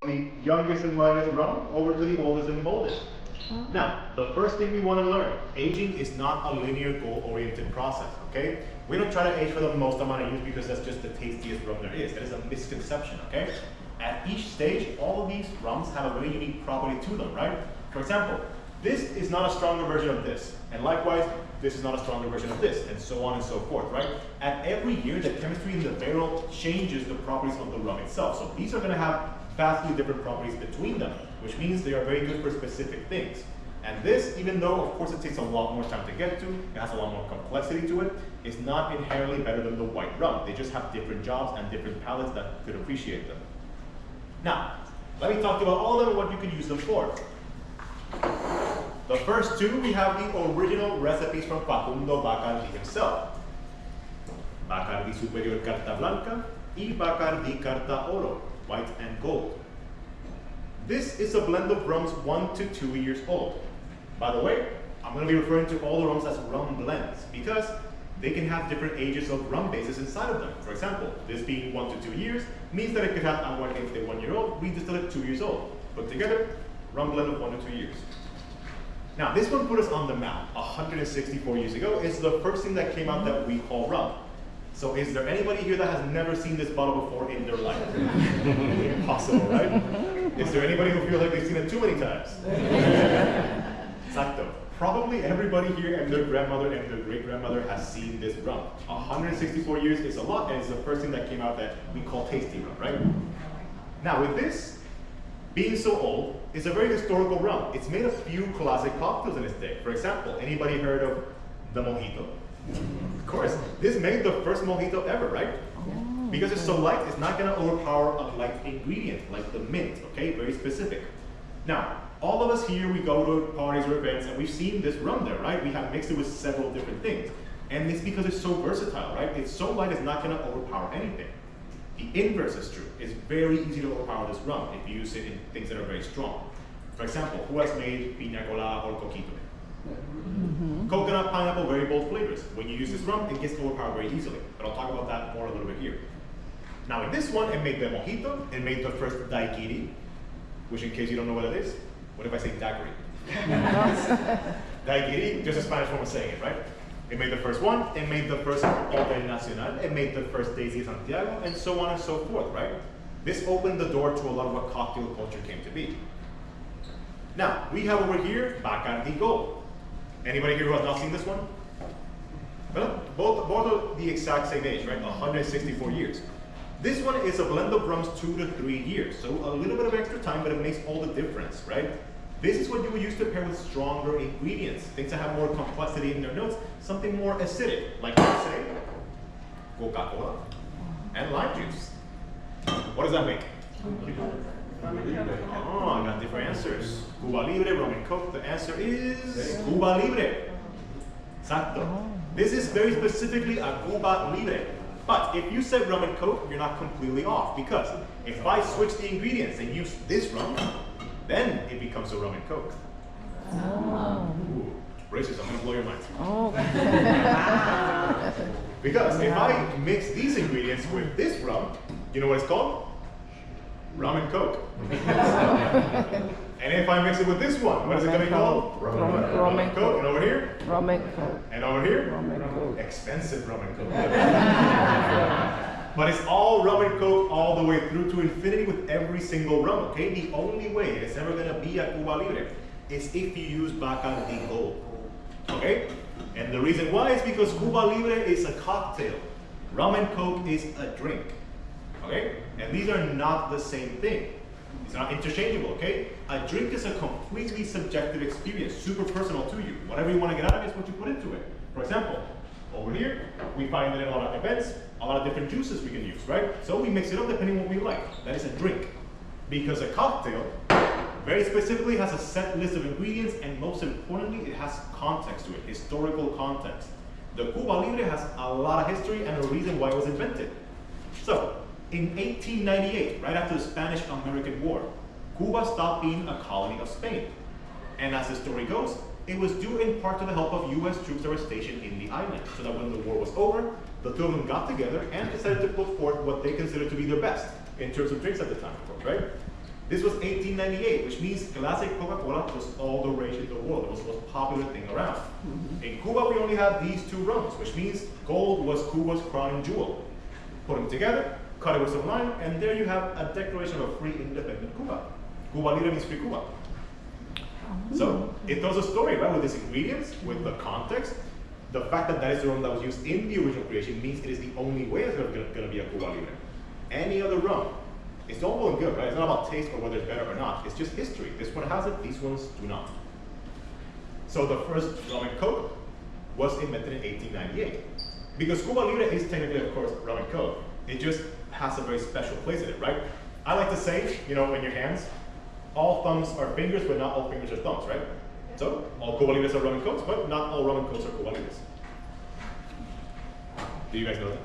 The youngest and lightest rum over to the oldest and boldest. Now, the first thing we want to learn, aging is not a linear goal-oriented process, okay? We don't try to age for the most amount of years because that's just the tastiest rum there is. That is a misconception, okay? At each stage, all of these rums have a very unique property to them, right? For example, this is not a stronger version of this, and likewise, this is not a stronger version of this, and so on and so forth, right? At every year, the chemistry in the barrel changes the properties of the rum itself. So these are going to have vastly different properties between them, which means they are very good for specific things. And this, even though of course it takes a lot more time to get to, it has a lot more complexity to it, is not inherently better than the white rum. They just have different jobs and different palates that could appreciate them. Now, let me talk about all of them and what you can use them for. The first two, we have the original recipes from Facundo Bacardi himself. Bacardi Superior Carta Blanca y Bacardi Carta Oro, white and gold. This is a blend of rums 1 to 2 years old. By the way, I'm going to be referring to all the rums as rum blends because they can have different ages of rum bases inside of them. For example, this being 1 to 2 years means that it could have aguardiente 1 year old, redistillate 2 years old. Put together, rum blend of 1 to 2 years. Now, this one put us on the map 164 years ago. It's the first thing that came out that we call rum. So is there anybody here that has never seen this bottle before in their life? Impossible, right? Is there anybody who feels like they've seen it too many times? Exacto. Probably everybody here and their grandmother and their great-grandmother has seen this rum. 164 years is a lot, and it's the first thing that came out that we call tasty rum, right? Now with this, being so old, it's a very historical rum. It's made a few classic cocktails in its day. For example, anybody heard of the mojito? Of course, this made the first mojito ever, right? Because it's so light, it's not gonna overpower a light ingredient, like the mint, okay? Very specific. Now, all of us here, we go to parties or events, and we've seen this rum there, right? We have mixed it with several different things. And it's because it's so versatile, right? It's so light, it's not gonna overpower anything. The inverse is true. It's very easy to overpower this rum if you use it in things that are very strong. For example, who has made piña colada or coquito? Coconut, pineapple, very bold flavors. When you use this rum, it gets overpowered very easily. But I'll talk about that more a little bit here. Now, in this one, it made the mojito, it made the first daiquiri, which in case you don't know what it is, what if I say daiquiri? Daiquiri, just a Spanish form of saying it, right? It made the first one, it made the first Internacional, it made the first Daisy de Santiago, and so on and so forth, right? This opened the door to a lot of what cocktail culture came to be. Now, we have over here Bacardi Gold. Anybody here who has not seen this one? Well, both are the exact same age, right? 164 years. This one is a blend of rums 2 to 3 years, so a little bit of extra time, but it makes all the difference, right? This is what you would use to pair with stronger ingredients, things that have more complexity in their notes, something more acidic, like let's say Coca-Cola and lime juice. What does that make? Oh, I got different answers. Cuba Libre, rum and coke. The answer is Cuba Libre. Exacto. This is very specifically a Cuba Libre. But if you said rum and coke, you're not completely off, because if I switch the ingredients and use this rum, then it becomes a rum and coke. Ooh, racist, I'm gonna blow your minds. Because if I mix these ingredients with this rum, you know what it's called? Rum and coke. And if I mix it with this one, what is it going to be called? Rum and coke. And over here? Rum and coke. And over here? Rum and coke. Expensive rum and coke. But it's all rum and coke all the way through to infinity with every single rum, okay? The only way it's ever going to be a Cuba Libre is if you use Bacardi Gold, okay? And the reason why is because Cuba Libre is a cocktail. Rum and coke is a drink. okay? And these are not the same thing. These are not interchangeable, okay? A drink is a completely subjective experience, super personal to you. Whatever you want to get out of it is what you put into it. For example, over here, we find that in a lot of events, a lot of different juices we can use, right? So we mix it up depending on what we like. That is a drink. Because a cocktail, very specifically, has a set list of ingredients, and most importantly, it has context to it, historical context. The Cuba Libre has a lot of history and a reason why it was invented. So, in 1898, right after the Spanish-American War, Cuba stopped being a colony of Spain. And as the story goes, it was due in part to the help of US troops that were stationed in the island, so that when the war was over, the two of them got together and decided to put forth what they considered to be their best, in terms of drinks at the time, of course, right? This was 1898, which means classic Coca-Cola was all the rage in the world. It was the most popular thing around. In Cuba, we only had these two rums, which means gold was Cuba's crowning jewel. Put them together, cut it with some lime, and there you have a declaration of a free, independent Cuba. Cuba Libre means free Cuba. So it tells a story, right, with its ingredients, with the context. The fact that that is the rum that was used in the original creation means it is the only way it's going to be a Cuba Libre. Any other rum, it's all well and good, right? It's not about taste or whether it's better or not. It's just history. This one has it, these ones do not. So the first rum and coke was invented in 1898. Because Cuba Libre is technically, of course, rum and coke. It just has a very special place in it, right? I like to say, you know, in your hands, all thumbs are fingers, but not all fingers are thumbs, right? So, all Cuba Libres are rum and cokes, but not all rum and cokes are Cuba Libres. Do you guys know that?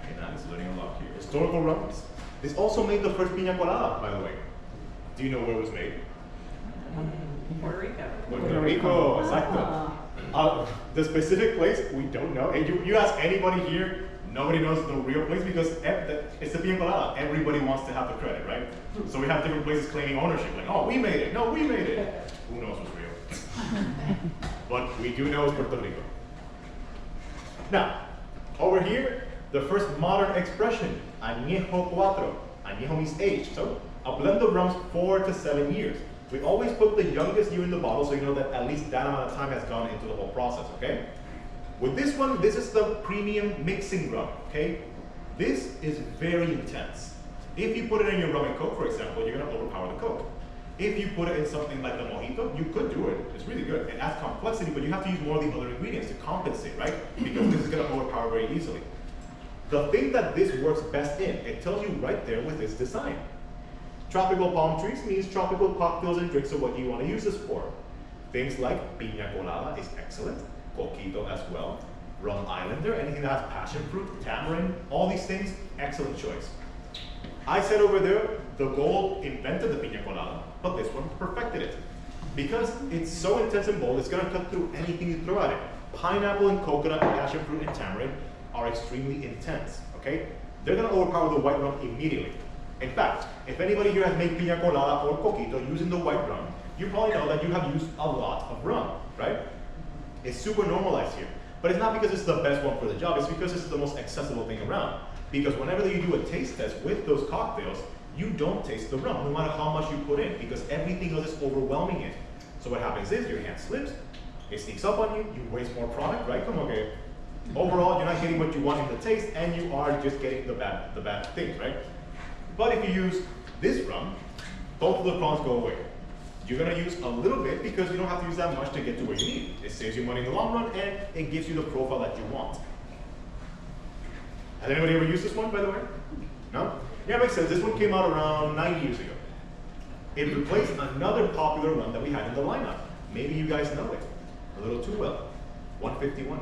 Okay, now it's learning a lot here. Historical rums. This also made the first piña colada, by the way. Do you know where it was made? Puerto Rico. Puerto Rico, exacto. The specific place, we don't know. And you ask anybody here, nobody knows the real place because it's the piña colada. Everybody wants to have the credit, right? So we have different places claiming ownership, like, oh, we made it. No, we made it. Who knows what's real? But we do know it's Puerto Rico. Now, over here, the first modern expression, añejo cuatro. Añejo means age. So a blend of rums 4 to 7 years. We always put the youngest year in the bottle so you know that at least that amount of time has gone into the whole process, okay? With this one, this is the premium mixing rum, okay? This is very intense. If you put it in your rum and coke, for example, you're gonna overpower the coke. If you put it in something like the mojito, you could do it. It's really good. It adds complexity, but you have to use more of the other ingredients to compensate, right? Because this is gonna overpower very easily. The thing that this works best in, it tells you right there with this design. Tropical palm trees means tropical cocktails and drinks are what you want to use this for. Things like piña colada is excellent, coquito as well, rum islander, anything that has passion fruit, tamarind, all these things, excellent choice. I said over there, the gold invented the piña colada, but this one perfected it. Because it's so intense and bold, it's going to cut through anything you throw at it. Pineapple and coconut, passion fruit and tamarind are extremely intense, okay? They're going to overpower the white rum immediately. In fact, if anybody here has made piña colada or coquito using the white rum, you probably know that you have used a lot of rum, right? It's super normalized here. But it's not because it's the best one for the job, it's because it's the most accessible thing around. Because whenever you do a taste test with those cocktails, you don't taste the rum, no matter how much you put in, because everything else is overwhelming it. So what happens is, your hand slips, it sneaks up on you, you waste more product, right? Come on, okay. Overall, you're not getting what you want in the taste, and you are just getting the bad things, right? But if you use this rum, both of the problems go away. You're gonna use a little bit because you don't have to use that much to get to where you need. It saves you money in the long run and it gives you the profile that you want. Has anybody ever used this one, by the way? No? Yeah, it makes sense. This one came out around 9 years ago. It replaced another popular one that we had in the lineup. Maybe you guys know it a little too well. 151.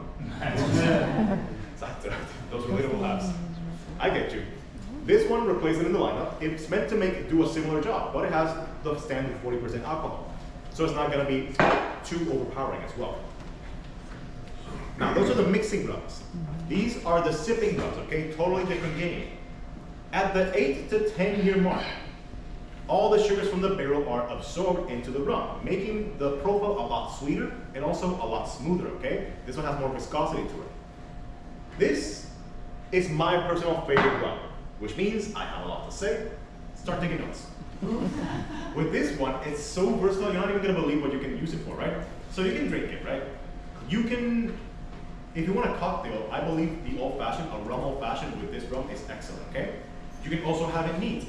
Those relatable laughs. I get you. This one replaced it in the lineup. It's meant to do a similar job, but it has the standard 40% alcohol. So it's not going to be too overpowering as well. Now, those are the mixing rums. These are the sipping rums, okay? Totally different game. At the 8 to 10 year mark, all the sugars from the barrel are absorbed into the rum, making the profile a lot sweeter and also a lot smoother, okay? This one has more viscosity to it. This is my personal favorite rum, which means I have a lot to say. Start taking notes. With this one, it's so versatile, you're not even gonna believe what you can use it for, right? So you can drink it, right? You can if you want a cocktail, I believe the old-fashioned, a rum old-fashioned with this rum is excellent, okay? You can also have it neat,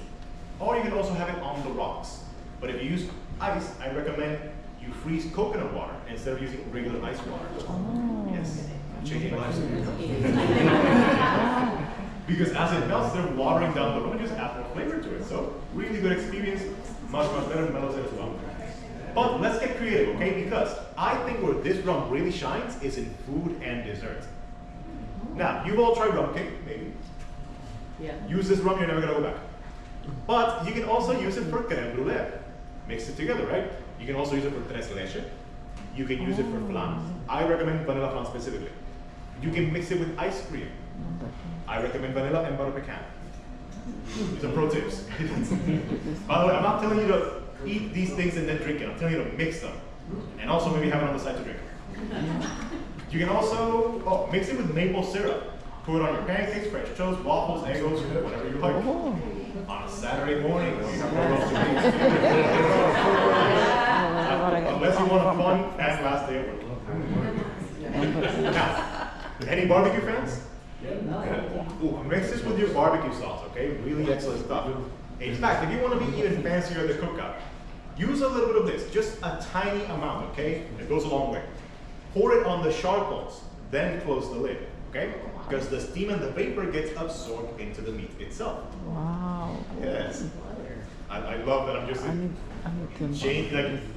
or you can also have it on the rocks. But if you use ice, I recommend you freeze coconut water instead of using regular ice water. Oh. Yes, changing lives. Because as it melts, they're watering down the rum and just add more flavor to it. So really good experience, much better mellows it as well. But let's get creative, okay? Because I think where this rum really shines is in food and dessert. Now, you've all tried rum cake, maybe. Yeah. Use this rum, you're never gonna go back. But you can also use it for crème brûlée. Mix it together, right? You can also use it for tres leche. You can use it for flan. I recommend vanilla flan specifically. You can mix it with ice cream. I recommend vanilla and butter pecan. These are pro tips. By the way, I'm not telling you to eat these things and then drink it. I'm telling you to mix them. And also maybe have it on the side to drink. You can also mix it with maple syrup. Put it on your pancakes, French toast, waffles, egos, whatever you like. On a Saturday morning when you have more else to eat. Unless you want a fun and last day of work. Now, any barbecue fans? Ooh, mix this with your barbecue sauce, okay? Really excellent stuff. In fact, if you want to be even fancier at the cookout, use a little bit of this, just a tiny amount, okay? It goes a long way. Pour it on the charcoals, then close the lid, okay? Because the steam and the vapor gets absorbed into the meat itself. Wow. Yes. I love that I'm just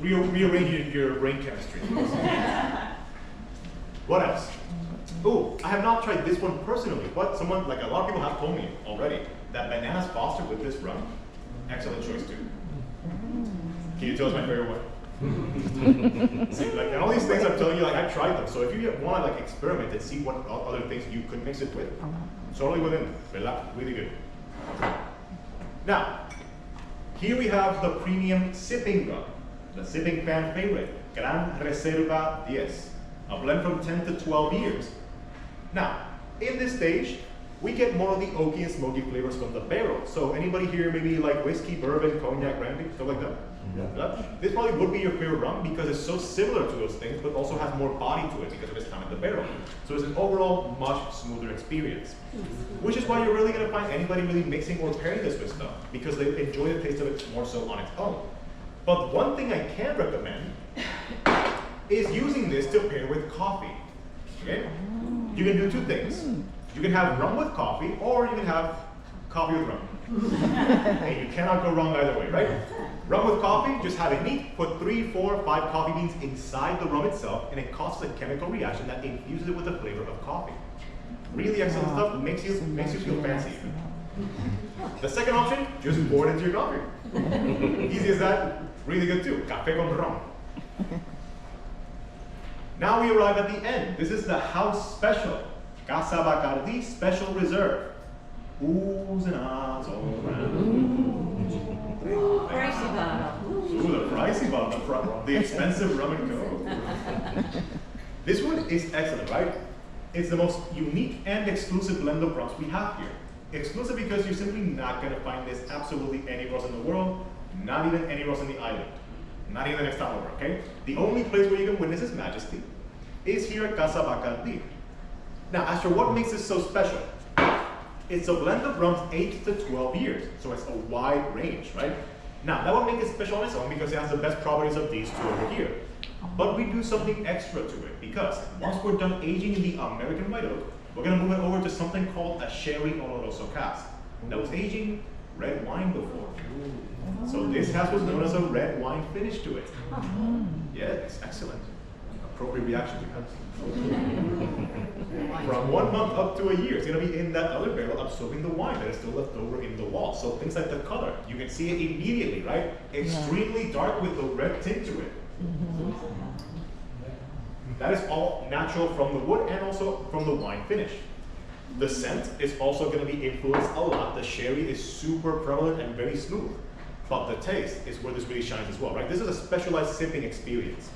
rearranging your brain chemistry. What else? Oh, I have not tried this one personally, but someone, like a lot of people have told me already, that bananas foster with this rum, excellent choice too. Can you tell us my favorite one? See, like, and all these things I'm telling you, like, I tried them. So if you want to like experiment and see what other things you could mix it with, totally within, really good. Now, here we have the premium sipping rum, the sipping fan favorite, Gran Reserva 10, a blend from 10 to 12 years. Now, in this stage, we get more of the oaky and smoky flavors from the barrel. So anybody here maybe like whiskey, bourbon, cognac, brandy, stuff like that? Yeah. This probably would be your favorite rum because it's so similar to those things, but also has more body to it because of its time in the barrel. So it's an overall much smoother experience. Which is why you're really going to find anybody really mixing or pairing this with stuff, because they enjoy the taste of it more so on its own. But one thing I can recommend is using this to pair with coffee. Okay? You can do two things. You can have rum with coffee, or you can have coffee with rum. And you cannot go wrong either way, right? Rum with coffee, just have it neat. Put 3, 4, 5 coffee beans inside the rum itself, and it causes a chemical reaction that infuses it with the flavor of coffee. Really excellent stuff. Makes you feel fancy. The second option, just pour it into your coffee. Easy as that. Really good too. Café con rum. Now we arrive at the end. This is the house special. CASA BACARDI Special Reserve. Oohs and ahs all around. Pricey bottle. Ooh, the pricey bottle, the expensive rum and coke. This one is excellent, right? It's the most unique and exclusive blend of rums we have here. Exclusive because you're simply not going to find this absolutely anywhere else in the world, not even anywhere else in the island. Not even the next time over, okay? The only place where you can witness His Majesty is here at CASA BACARDI. Now, as for what makes this so special, it's a blend of rums 8 to 12 years, so it's a wide range, right? Now, that will make it special on its own because it has the best properties of these two over here. But we do something extra to it because once we're done aging in the American white oak, we're going to move it over to something called a sherry oloroso cask that was aging red wine before. So this has what's known as a red wine finish to it. Yes, excellent. Appropriate reaction to that. From 1 month up to a year, it's going to be in that other barrel absorbing the wine that is still left over in the wall. So things like the color, you can see it immediately, right? Extremely dark with a red tint to it. That is all natural from the wood and also from the wine finish. The scent is also going to be influenced a lot. The sherry is super prevalent and very smooth. But the taste is where this really shines as well, right? This is a specialized sipping experience.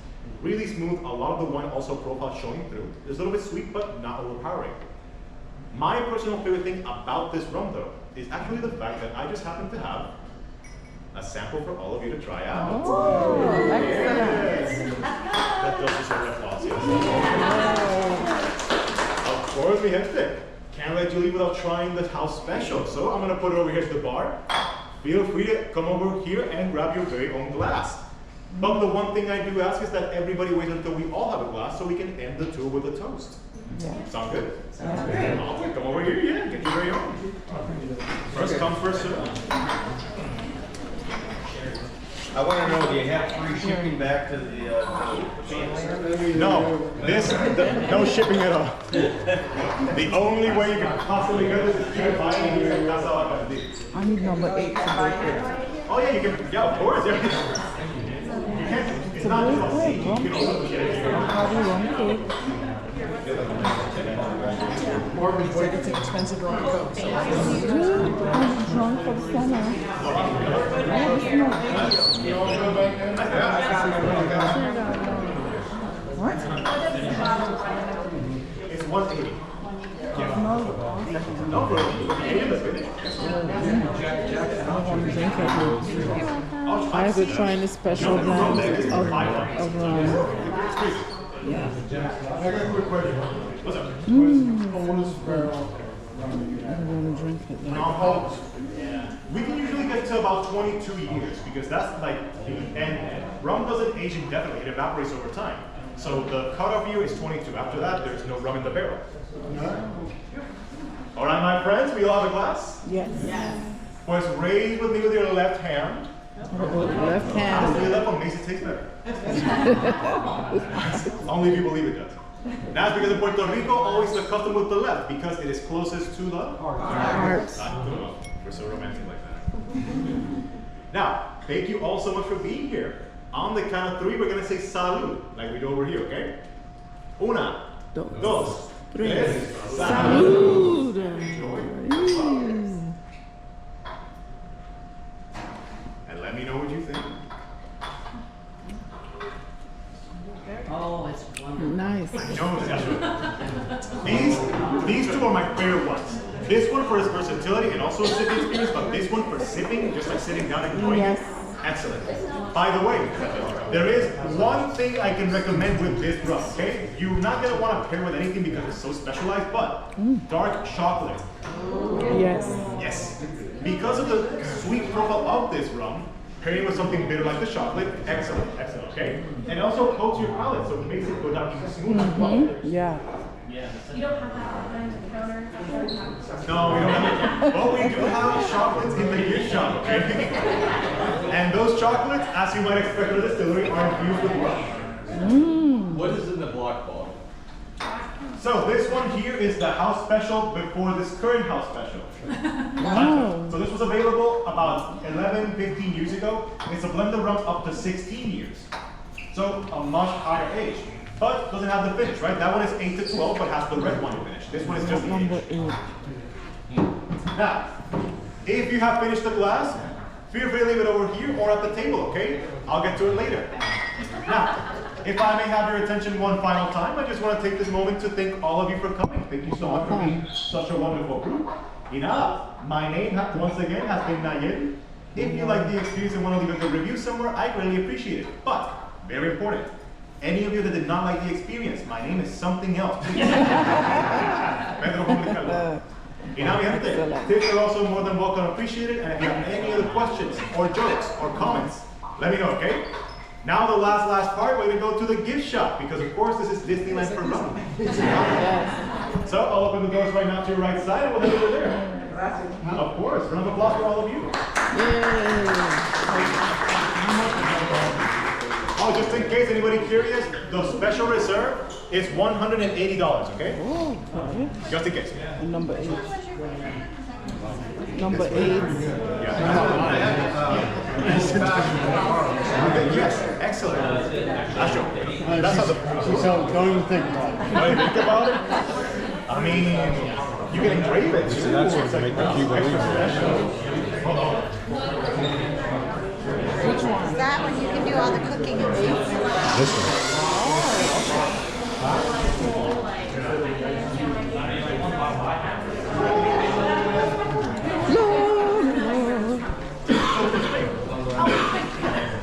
Really smooth, a lot of the wine also profile showing through. It's a little bit sweet, but not overpowering. My personal favorite thing about this rum, though, is actually the fact that I just happen to have a sample for all of you to try out. Oh, excellent. Yes. That does deserve applause, yes. course, mi gente. Can't let you leave without trying the house special. So I'm gonna put it over here to the bar. Feel free to come over here and grab your very own glass. But the one thing I do ask is that everybody wait until we all have a glass so we can end the tour with a toast. Yeah. Sound good? Sounds good. Come over here, yeah, get your very own. First come, first serve. I want to know, do you have free shipping back to the family? No, no shipping at all. The only way you can possibly get this is to buy it here in Casa Bacardi. I need number 8 to Oh yeah, you can, yeah, of course. Yeah. You can't, it's not just a seat, you can also get it here. Bacardi rum cake. Morgan said it's expensive rum and coke. So I'm drunk for the summer. What? It's 180. No problem. I have to try the special blend of rum. Yeah. I got a quick question. What's up? I don't want to drink it. We can usually get to about 22 years because that's like the end. Rum doesn't age indefinitely, it evaporates over time. So the cutoff year is 22. After that, there's no rum in the barrel. All right, my friends, we all have a glass? Yes. Pues raise with me with your left hand. Left hand. The left one makes it taste better. Only if you believe it does. That's because in Puerto Rico, always the custom with the left because it is closest to the heart. We're so romantic like that. Now, thank you all so much for being here. On the count of 3, we're going to say salud, like we do over here, okay? Una, dos, tres, salud. And let me know what you think. Oh, it's wonderful. Nice. These two are my favorite ones. This one for its versatility and also a sipping experience, but this one for sipping, just like sitting down and enjoying it. Excellent. By the way, there is one thing I can recommend with this rum, okay? You're not going to want to pair with anything because it's so specialized, but dark chocolate. Yes. Yes. Because of the sweet profile of this rum, pairing with something bitter like the chocolate, excellent, excellent, okay? And also coats your palate, so it makes it go down even smoother as well. Yeah. You don't have that behind the counter? No, we don't have it. But we do have chocolates in the gift shop, okay? And those chocolates, as you might expect from a distillery, are infused with rum. What is in the block bottle? So this one here is the house special before this current house special. Wow. So this was available about 11, 15 years ago. It's a blend of rums up to 16 years. So a much higher age. But doesn't have the finish, right? That one is 8 to 12, but has the red wine finish. This one is just the Number age. 8. Now, if you have finished the glass, feel free to leave it over here or at the table, okay? I'll get to it later. Now, if I may have your attention one final time, I just want to take this moment to thank all of you for coming. Thank you so much for being such a wonderful group. Y nada, my name once again has been Nayel. If you like the experience and want to leave a good review somewhere, I greatly appreciate it. But, very important, any of you that did not like the experience, my name is something else. Pedro Complicado. Y now, mi gente, tips are also more than welcome and appreciated. And if you have any other questions or jokes or comments, let me know, okay? Now the last part, we're going to go to the gift shop because of course this is Disneyland for rum. So I'll open the doors right now to your right side and we'll head over there. Of course, round of applause for all of you. Oh, just in case anybody curious, the special reserve is $180, okay? Oh, okay. Just in case. And number 8. Number 8. Yes, excellent. That's how the. So don't even think about it. Don't even think about it. I mean, you can engrave it too. That's what It's like make the Cuban extra special. Which one? That one, you can do all the cooking and stuff. This one.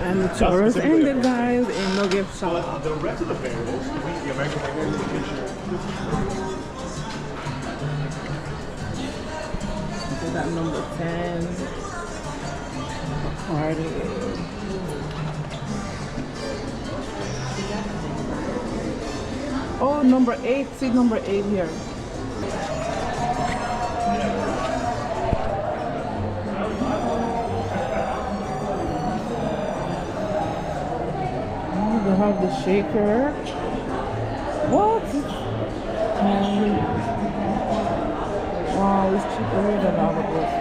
And the tour is ended, guys, in the gift shop. The rest of the variables, the American We got number 10. Party. Oh, number 8. See number 8 here. Oh, they have the shaker. What? Wow, it's cheaper here than all of this.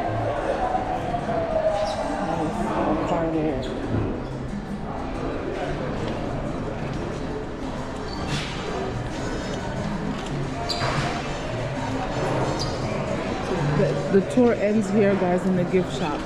Nice. Party. The tour ends here, guys, in the gift shop.